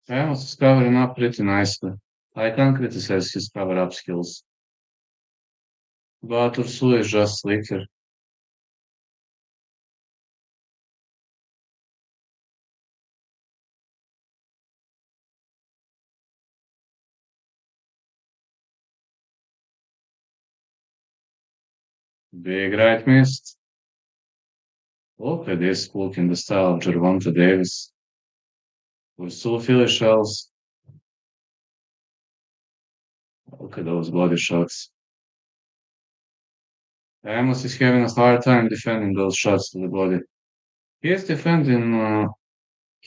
Amos is covering up pretty nicely. I can't criticize his cover-up skills, but Ursu is just slicker. Big right missed. Look at this hook in the style of Gervonta Davis. Ursu Philly shells. Look at those body shots. Amos is having a hard time defending those shots to the body. He is defending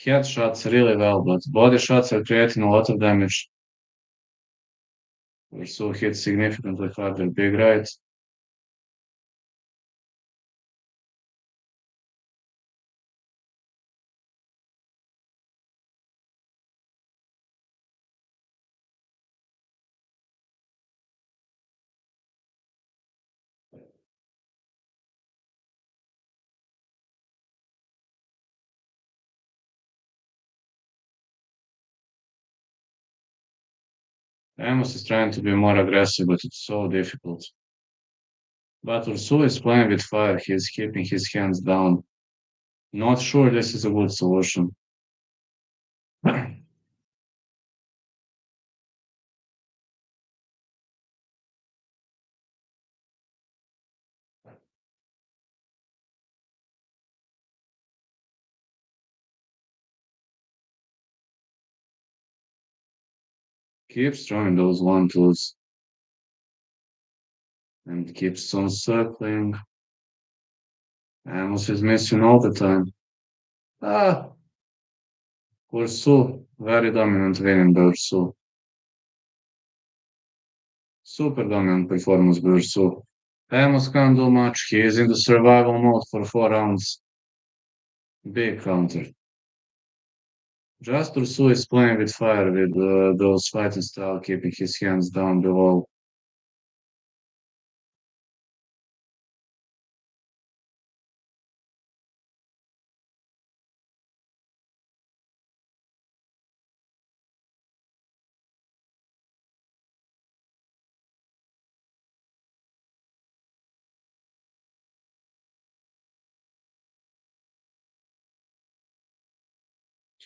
head shots really well, but body shots are creating a lot of damage. Ursu hit significantly harder. Big right. Amos is trying to be more aggressive, but it's so difficult. But Ursu is playing with fire. He is keeping his hands down. Not sure this is a good solution. Keeps throwing those one twos and keeps on circling. Amos is missing all the time. Ah, Ursu. Very dominant winning by Ursu. Super dominant performance by Ursu. Amos can't do much. He is in the survival mode for 4 rounds. Big counter. Just Ursu is playing with fire with those fighting style, keeping his hands down below.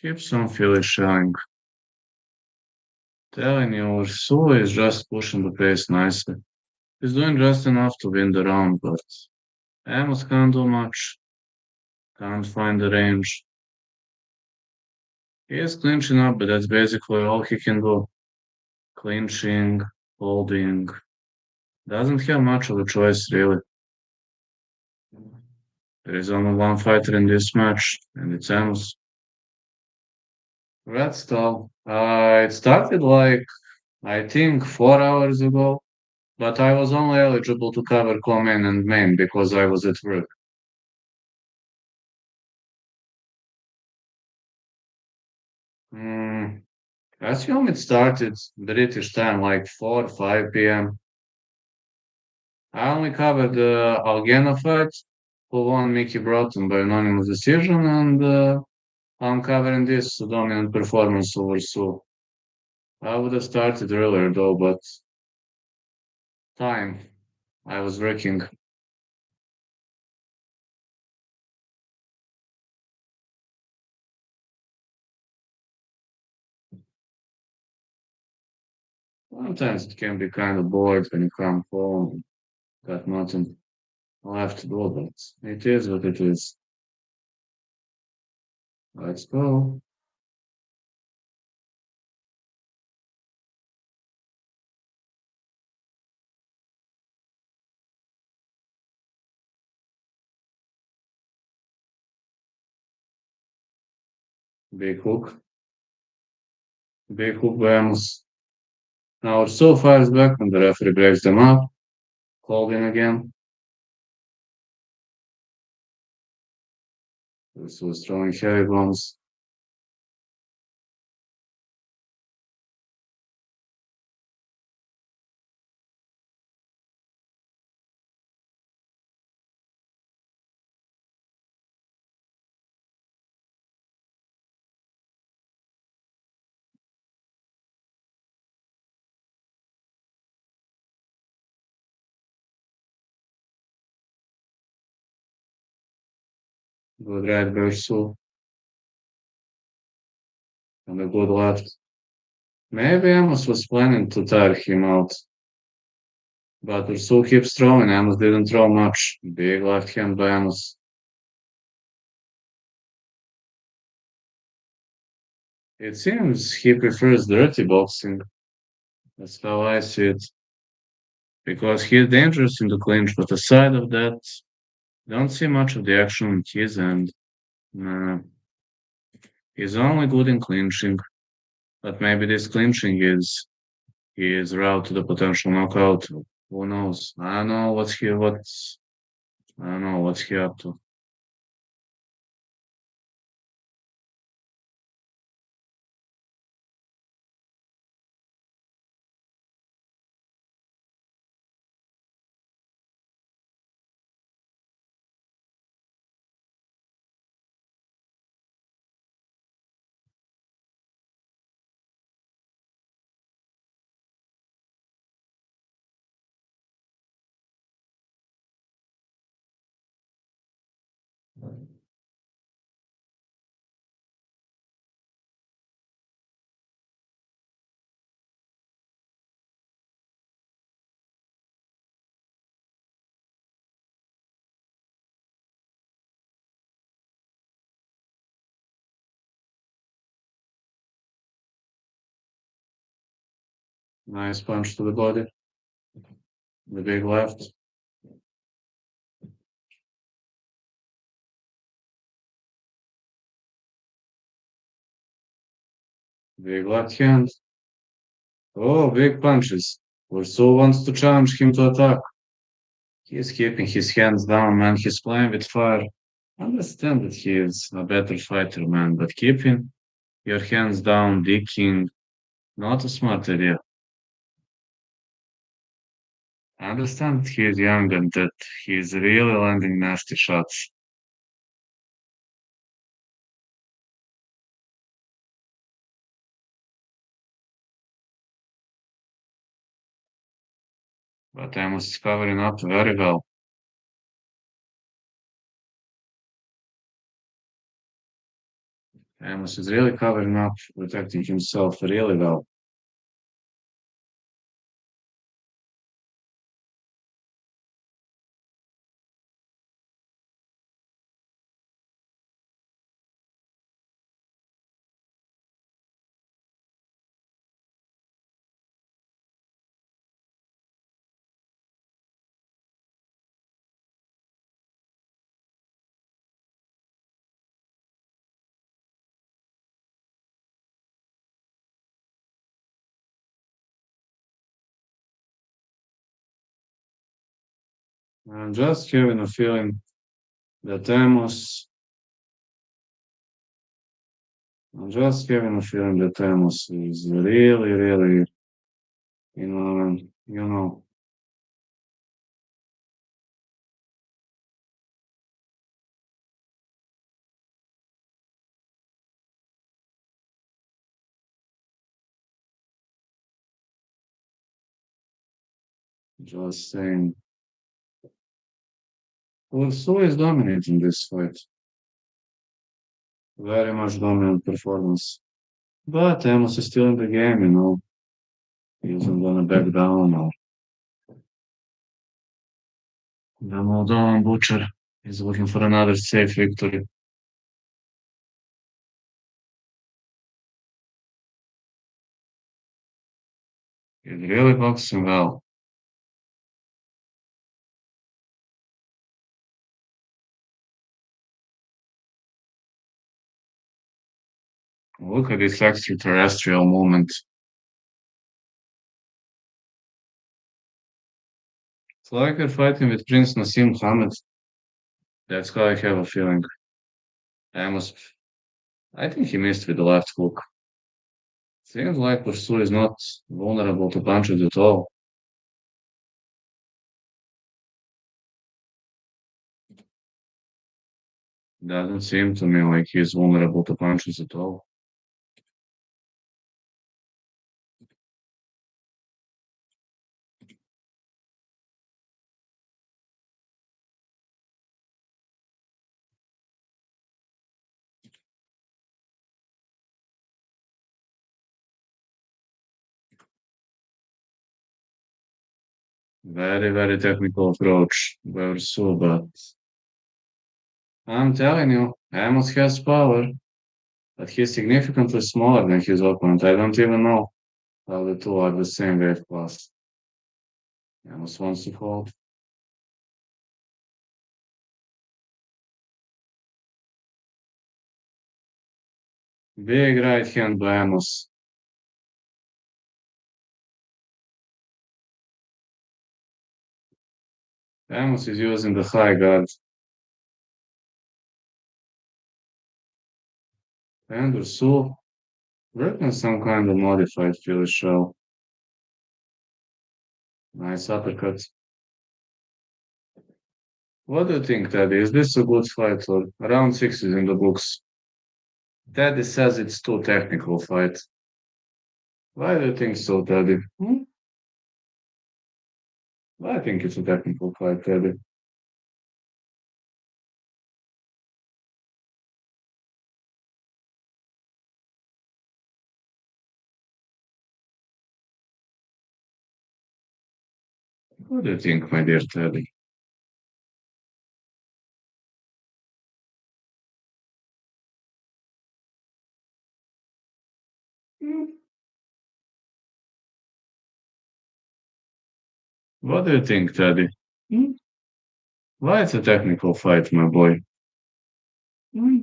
Keeps on feeling shying. Telling you, Ursu is just pushing the pace nicely. He's doing just enough to win the round, but Amos can't do much. Can't find the range. He is clinching up, but that's basically all he can do. Clinching, holding. Doesn't have much of a choice, really. There is only one fighter in this match, and it's Amos. Red stall. It started like, I think, 4 hours ago, but I was only eligible to cover co-main and main because I was at work. Hmm. I assume it started British time, like 4, 5 p.m. I only covered the Algena fight, who won Mickey Broughton by unanimous decision, and I'm covering this dominant performance over Sue. I would have started earlier though, but time. I was working. Sometimes it can be kind of bored when you come home, got nothing left to do, but it is what it is. Let's go. Big hook. Big hook by Amos. Now so fires back and the referee breaks them up. Holding again. This was throwing heavy bombs. Good right by Ursu. And a good left. Maybe Amos was planning to tire him out. But Ursu keeps throwing. Amos didn't throw much. Big left hand by Amos. It seems he prefers dirty boxing. That's how I see it. Because he's dangerous in the clinch, but aside of that, don't see much of the action on his end. Nah, he's only good in clinching. But maybe this clinching is his route to the potential knockout. Who knows? I don't know what's he up to. Nice punch to the body. The big left. Big left hand. Oh, big punches. Ursu wants to challenge him to attack. He's keeping his hands down, man. He's playing with fire. Understand that he is a better fighter, man, but keeping your hands down, digging, not a smart idea. I understand that he is young and that he is really landing nasty shots. But Amos is covering up very well. Amos is really covering up, protecting himself really well. I'm just having a feeling that Amos, I'm just having a feeling that Amos is really, really, you know, just saying. Ursu is dominating this fight. Very much dominant performance. But Amos is still in the game, He isn't gonna back down or the Moldovan butcher is looking for another safe victory. He's really boxing well. Look at this extraterrestrial movement. It's like you're fighting with Prince Nassim Hamed. That's how I have a feeling. Amos, I think he missed with the left hook. Seems like Ursu is not vulnerable to punches at all. Doesn't seem to me like he's vulnerable to punches at all. Very, very technical approach by Ursu, but I'm telling you, Amos has power, but he's significantly smaller than his opponent. I don't even know how the two are the same weight class. Amos wants to hold. Big right hand by Amos. Amos is using the high guard. And Ursu working some kind of modified Philly shell. Nice uppercut. What do you think, Teddy? Is this a good fight or round six is in the books? Teddy says it's too technical fight. Why do you think so, Teddy? Hmm? I think it's a technical fight, Teddy. What do you think, my dear Teddy? Hmm? What do you think, Teddy? Hmm? Why it's a technical fight, my boy? Hmm?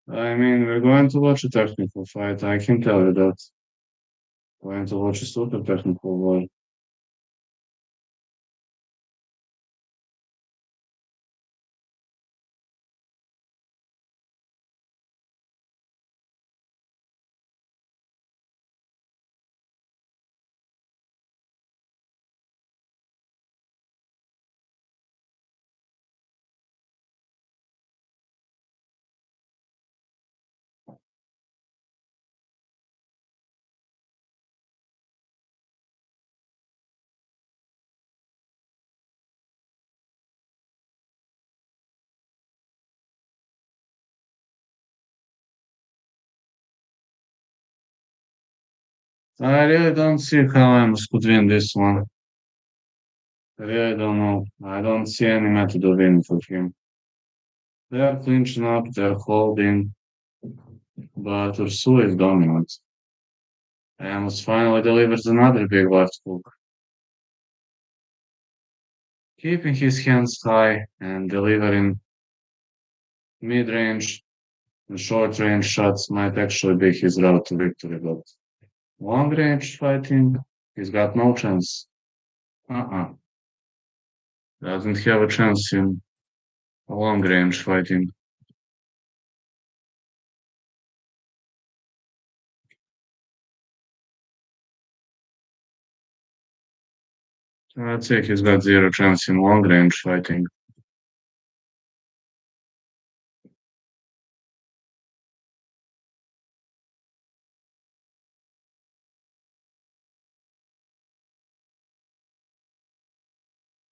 I mean, we're going to watch a technical fight. I can tell you that. Going to watch a super technical war. I really don't see how Amos could win this one. I really don't know. I don't see any method of winning for him. They are clinching up, they're holding, but Ursu is dominant. Amos finally delivers another big left hook, keeping his hands high and delivering mid-range and short-range shots might actually be his route to victory, but long-range fighting, he's got no chance. Uh-uh. Doesn't have a chance in long-range fighting. I'd say he's got zero chance in long-range fighting.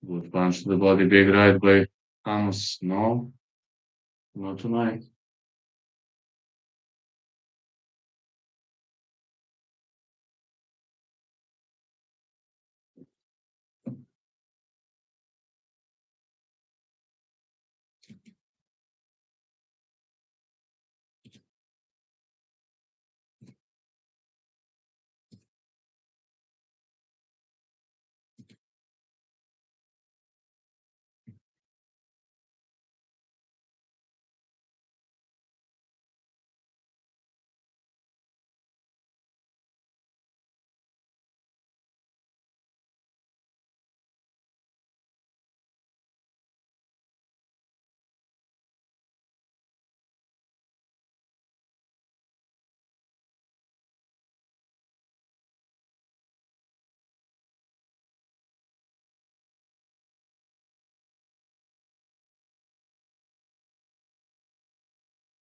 Good punch to the body, big right by Amos. No, not tonight.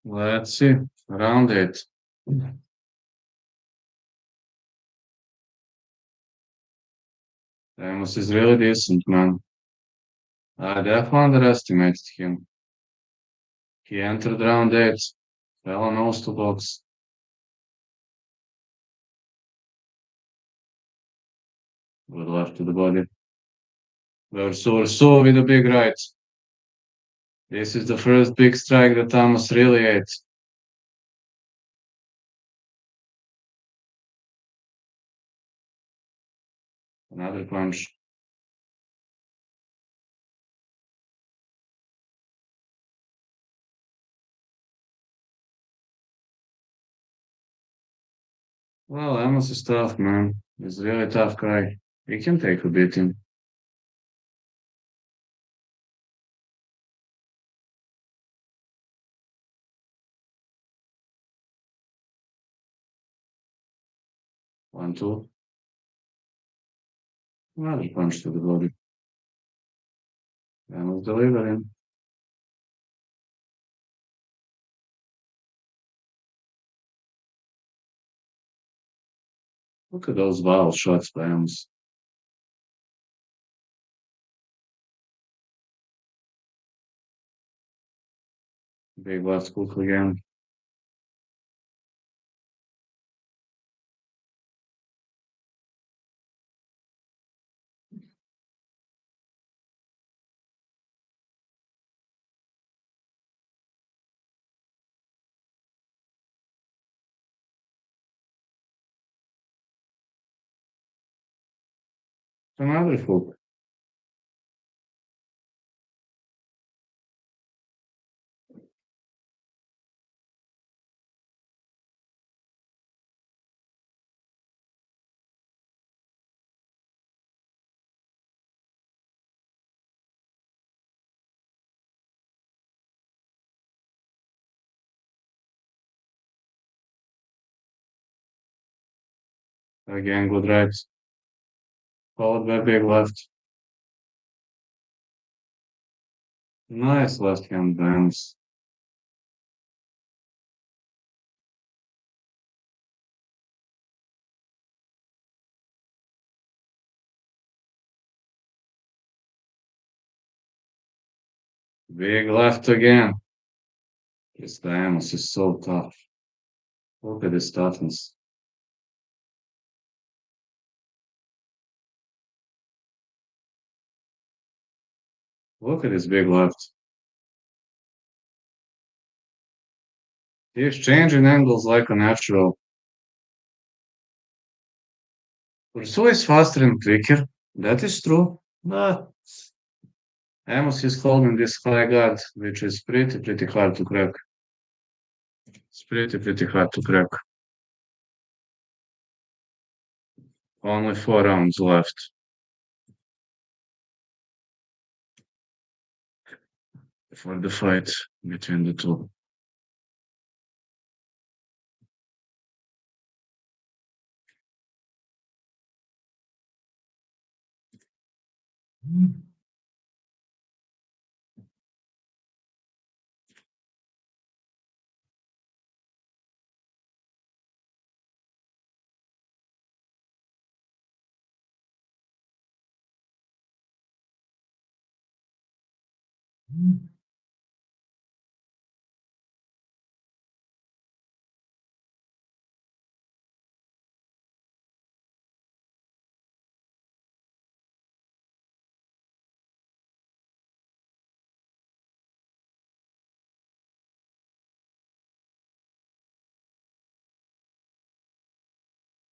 Let's see. Round eight. Amos is really decent, man. I definitely underestimated him. He entered round eight, fell on nose to box. Good left to the body. Ursu with a big right. This is the first big strike that Amos really ate. Another punch. Well, Amos is tough, man. He's a really tough guy. He can take a beating. 1, 2. Another punch to the body. Amos delivering. Look at those wild shots by Amos. Big left hook again. Another hook. Again, good right. Followed by big left. Nice left hand by Amos. Big left again. This guy Amos is so tough. Look at his toughness. Look at his big left. He's changing angles like a natural. Ursu is faster and quicker. That is true. But Amos is holding this high guard, which is pretty hard to crack. It's pretty hard to crack. Only 4 rounds left for the fight between the two.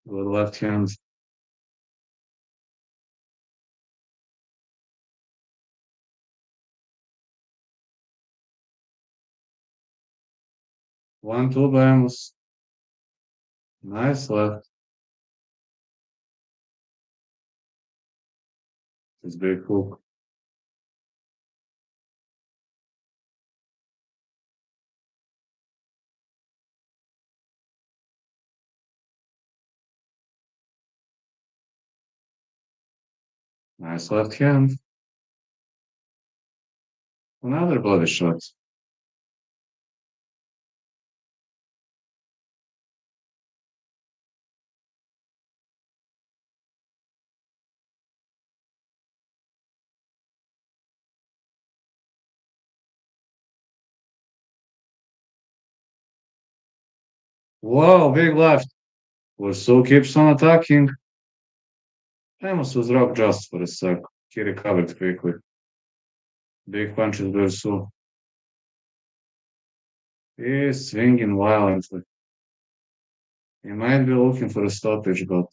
Good left hand. 1, 2 by Amos. Nice left. His big hook. Nice left hand. Another body shot. Wow, big left. Ursu keeps on attacking. Amos was rocked just for a sec. He recovered quickly. Big punches by Ursu. He is swinging violently. He might be looking for a stoppage, but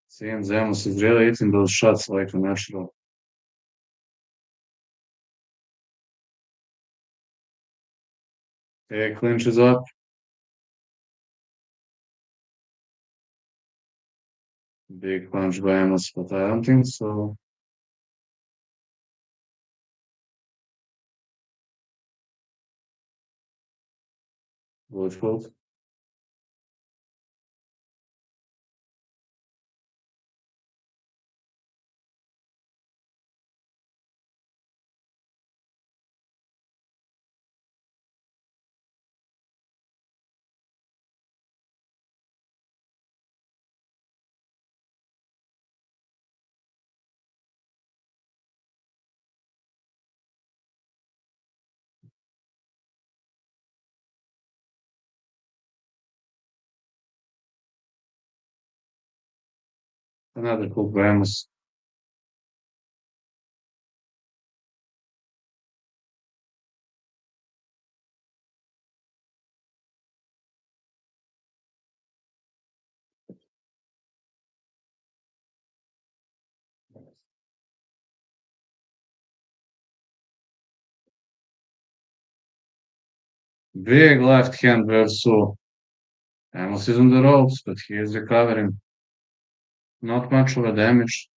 seems Amos is really hitting those shots like a natural. He clinches up. Big punch by Amos, but I don't think so. Good foot. Another hook by Amos. Big left hand by Ursu. Amos is on the ropes, but he is recovering. Not much of a damage.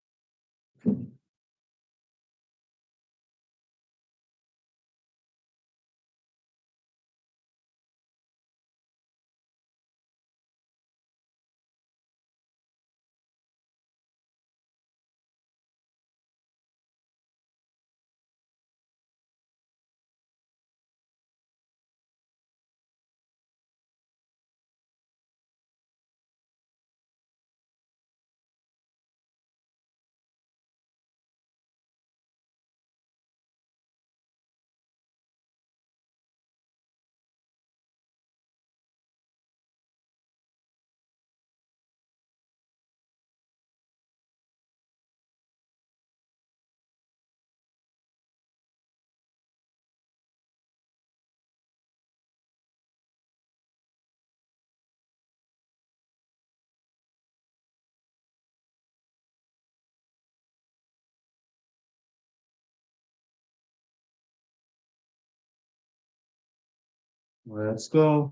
Let's go.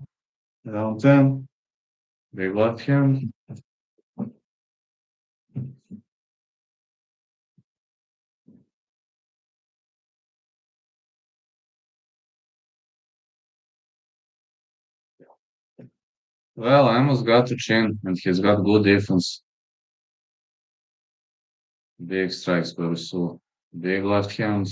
Round 10. Big left hand. Well, Amos got to chin, and he's got good defense. Big strikes by Ursu. Big left hand.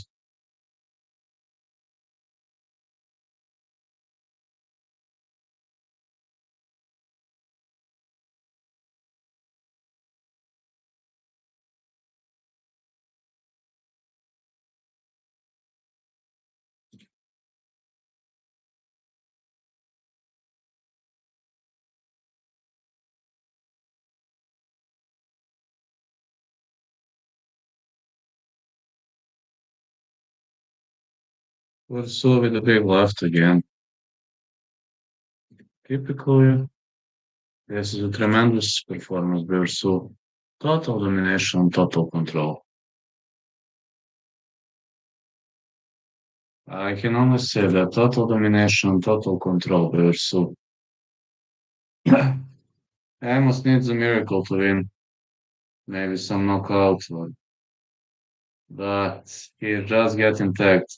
Ursu with a big left again. Typically, this is a tremendous performance by Ursu. Total domination, total control. I can only say that total domination, total control by Ursu. Amos needs a miracle to win. Maybe some knockout, but he's just getting tagged.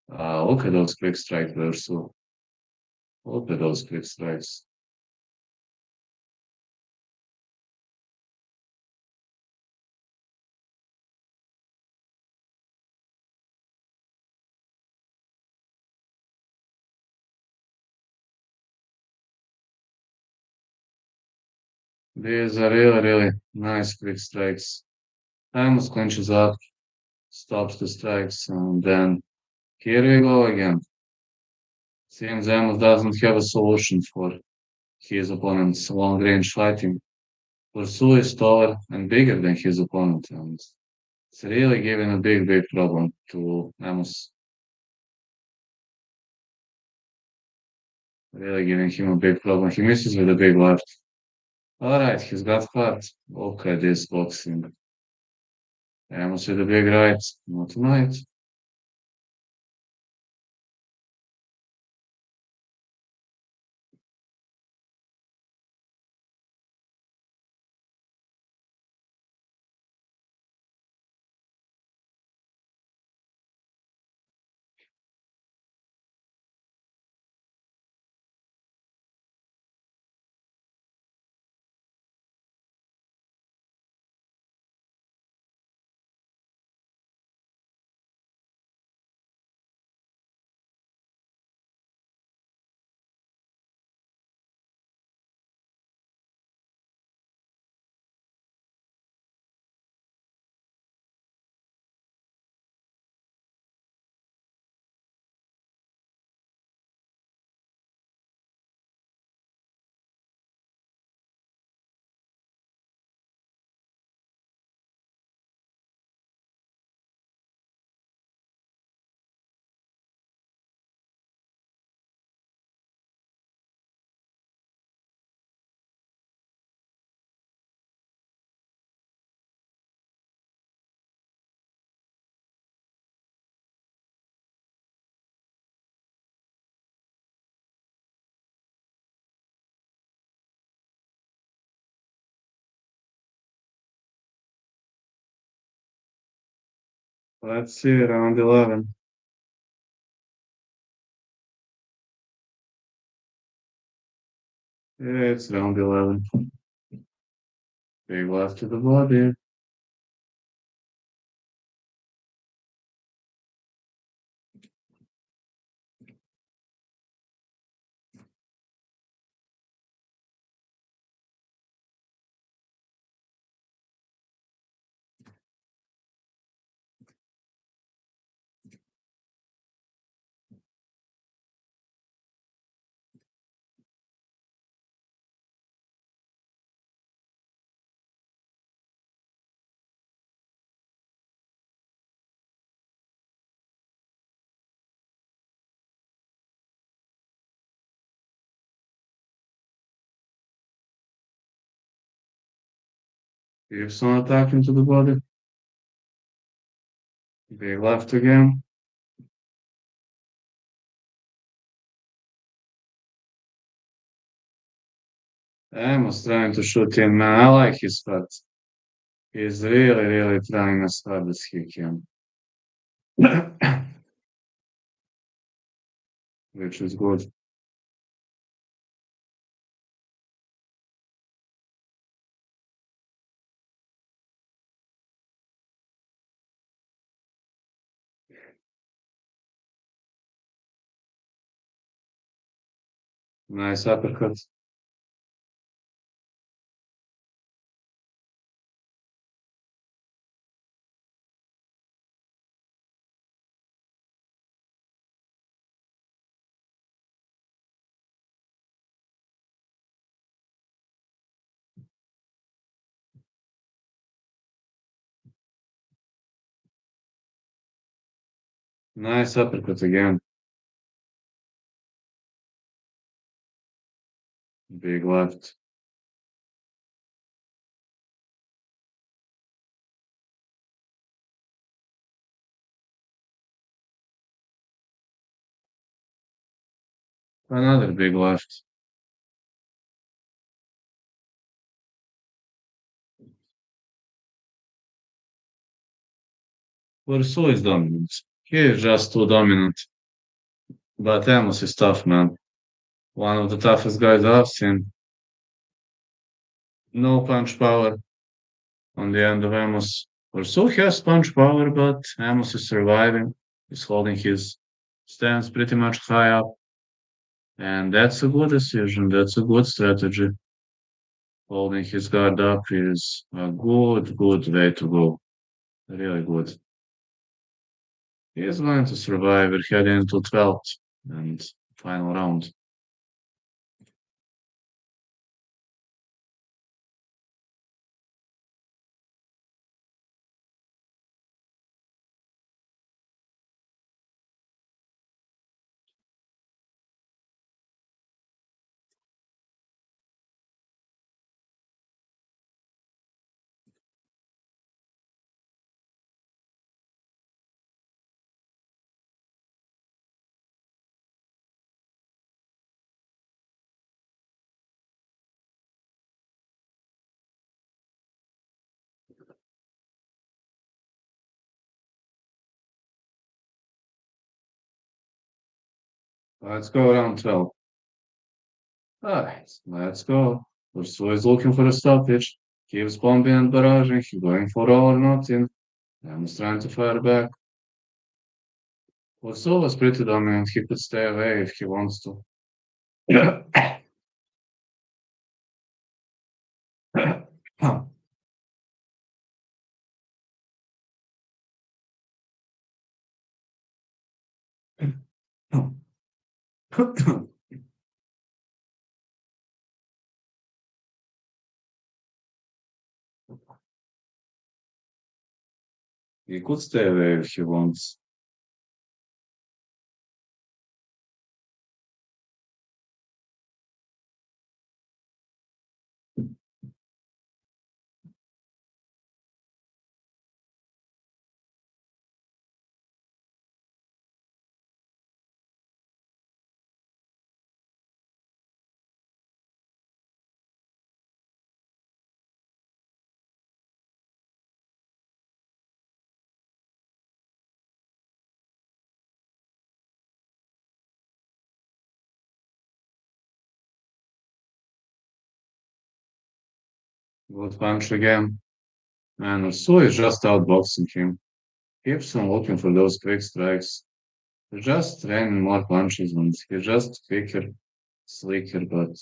Look at those quick strikes by Ursu. Look at those quick strikes. These are really, really nice quick strikes. Amos clinches up, stops the strikes, and then here we go again. Seems Amos doesn't have a solution for his opponent's long range fighting. Ursu is taller and bigger than his opponent, and it's really giving a big, big problem to Amos. Really giving him a big problem. He misses with a big left. Alright, he's got heart. Look at this boxing. Amos with a big right. Not tonight. Let's see, round 11. Yeah, it's round 11. Big left to the body. Keep some attacking to the body. Big left again. Amos trying to shoot in, man. I like his cut. He's really, really trying as hard as he can. Which is good. Nice uppercut. Nice uppercut again. Big left. Another big left. Ursu is dominant. He is just too dominant. But Amos is tough, man. One of the toughest guys I've seen. No punch power on the end of Amos. Ursu has punch power, but Amos is surviving. He's holding his stance pretty much high up. And that's a good decision. That's a good strategy. Holding his guard up is a good, good way to go. Really good. He is going to survive. We're heading into 12th and final round. Let's go round 12. Alright, let's go. Ursu is looking for a stoppage. Keeps bombing and barraging. He's going for all or nothing. Amos trying to fire back. Ursu was pretty dominant. He could stay away if he wants to. He could stay away if he wants. Good punch again. And Ursu is just outboxing him. Keeps on looking for those quick strikes. He's just training more punches and he's just quicker, slicker, but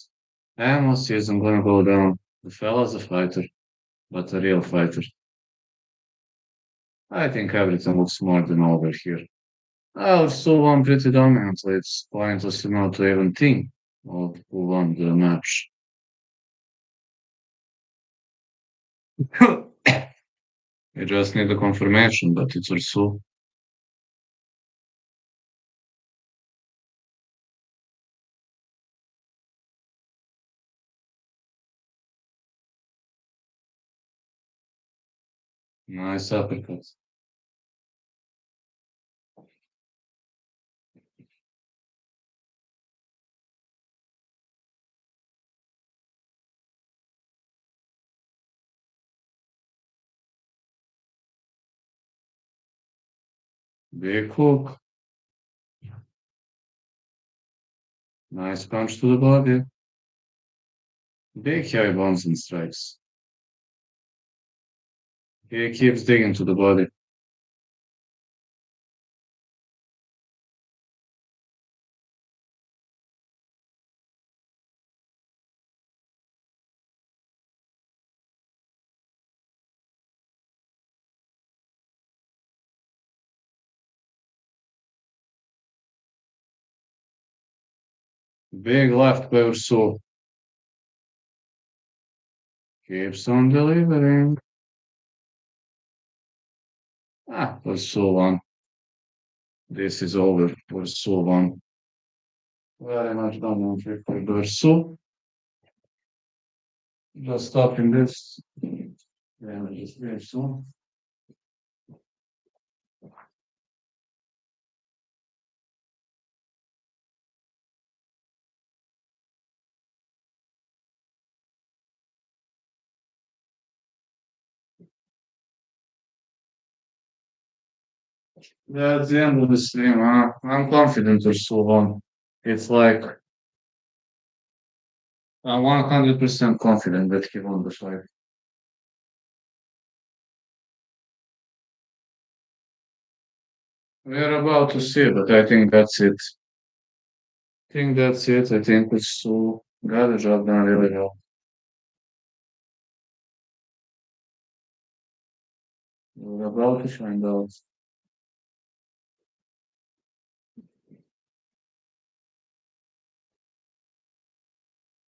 Amos isn't gonna go down. The fella's a fighter, but a real fighter. I think everything looks more than over here. Oh, so won pretty dominantly. It's pointless to even think of who won the match. You just need a confirmation, but it's also nice uppercut. Big hook. Nice punch to the body. Big heavy bombs and strikes. He keeps digging to the body. Big left by Ursu. Keeps on delivering. Ursu won. This is over. Ursu won. Very much dominant victory by Ursu. Just stopping this. Damage is very soon. That's the end of the stream, huh? I'm confident Ursu won. It's like I'm 100% confident that he won the fight. We're about to see, but I think that's it. think that's it. I think Ursu got the job done really well. We're about to find out.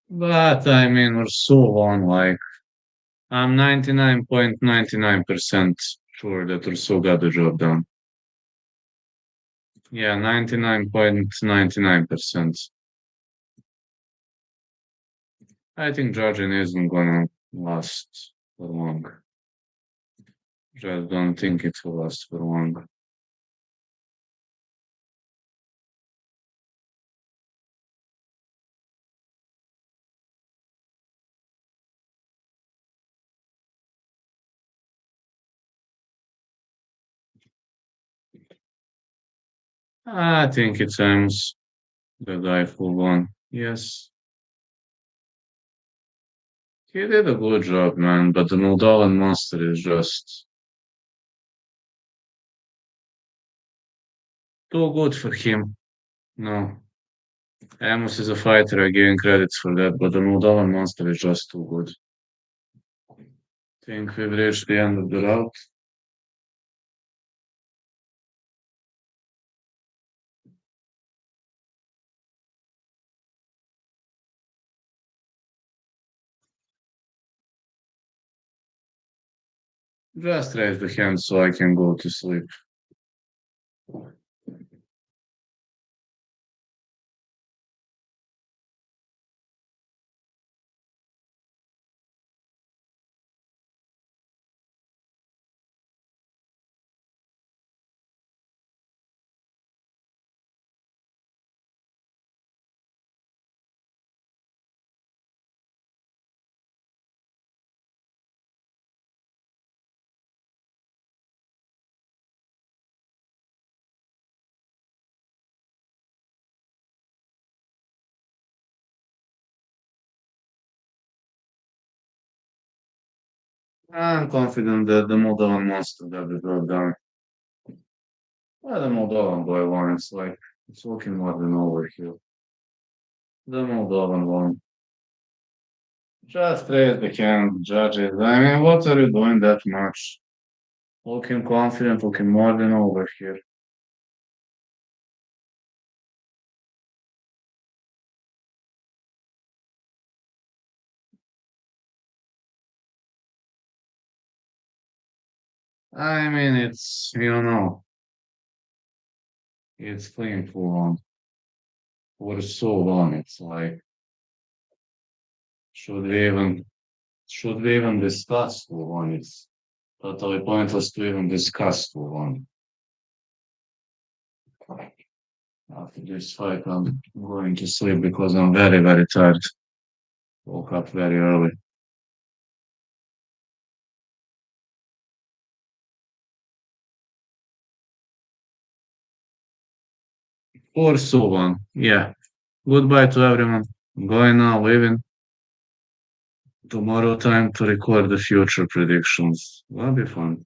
But I mean, Ursu won. Like, I'm 99.99% sure that Ursu got the job done. Yeah, 99.99%. I think Georgian isn't gonna last for long. Just don't think it will last for long. I think it's Amos, the guy who won. Yes, he did a good job, man, but the Moldovan monster is just too good for him. No, Amos is a fighter, I give him credits for that, but the Moldovan monster is just too good. Think we've reached the end of the route. Just raise the hand so I can go to sleep. I'm confident that the Moldovan monster got the job done. Well, the Moldovan boy won. It's like, it's looking more than over here. The Moldovan one. Just raise the hand, judges. I mean, what are you doing that much? Looking confident, looking more than over here. I mean, it's, it's clean for so long. It's like, should we even, should we even discuss for one? It's totally pointless to even discuss for one. After this fight, I'm going to sleep because I'm very, very tired. Woke up very early. Or so on. Yeah. Goodbye to everyone. I'm going now, leaving. Tomorrow time to record the future predictions. That'll be fun.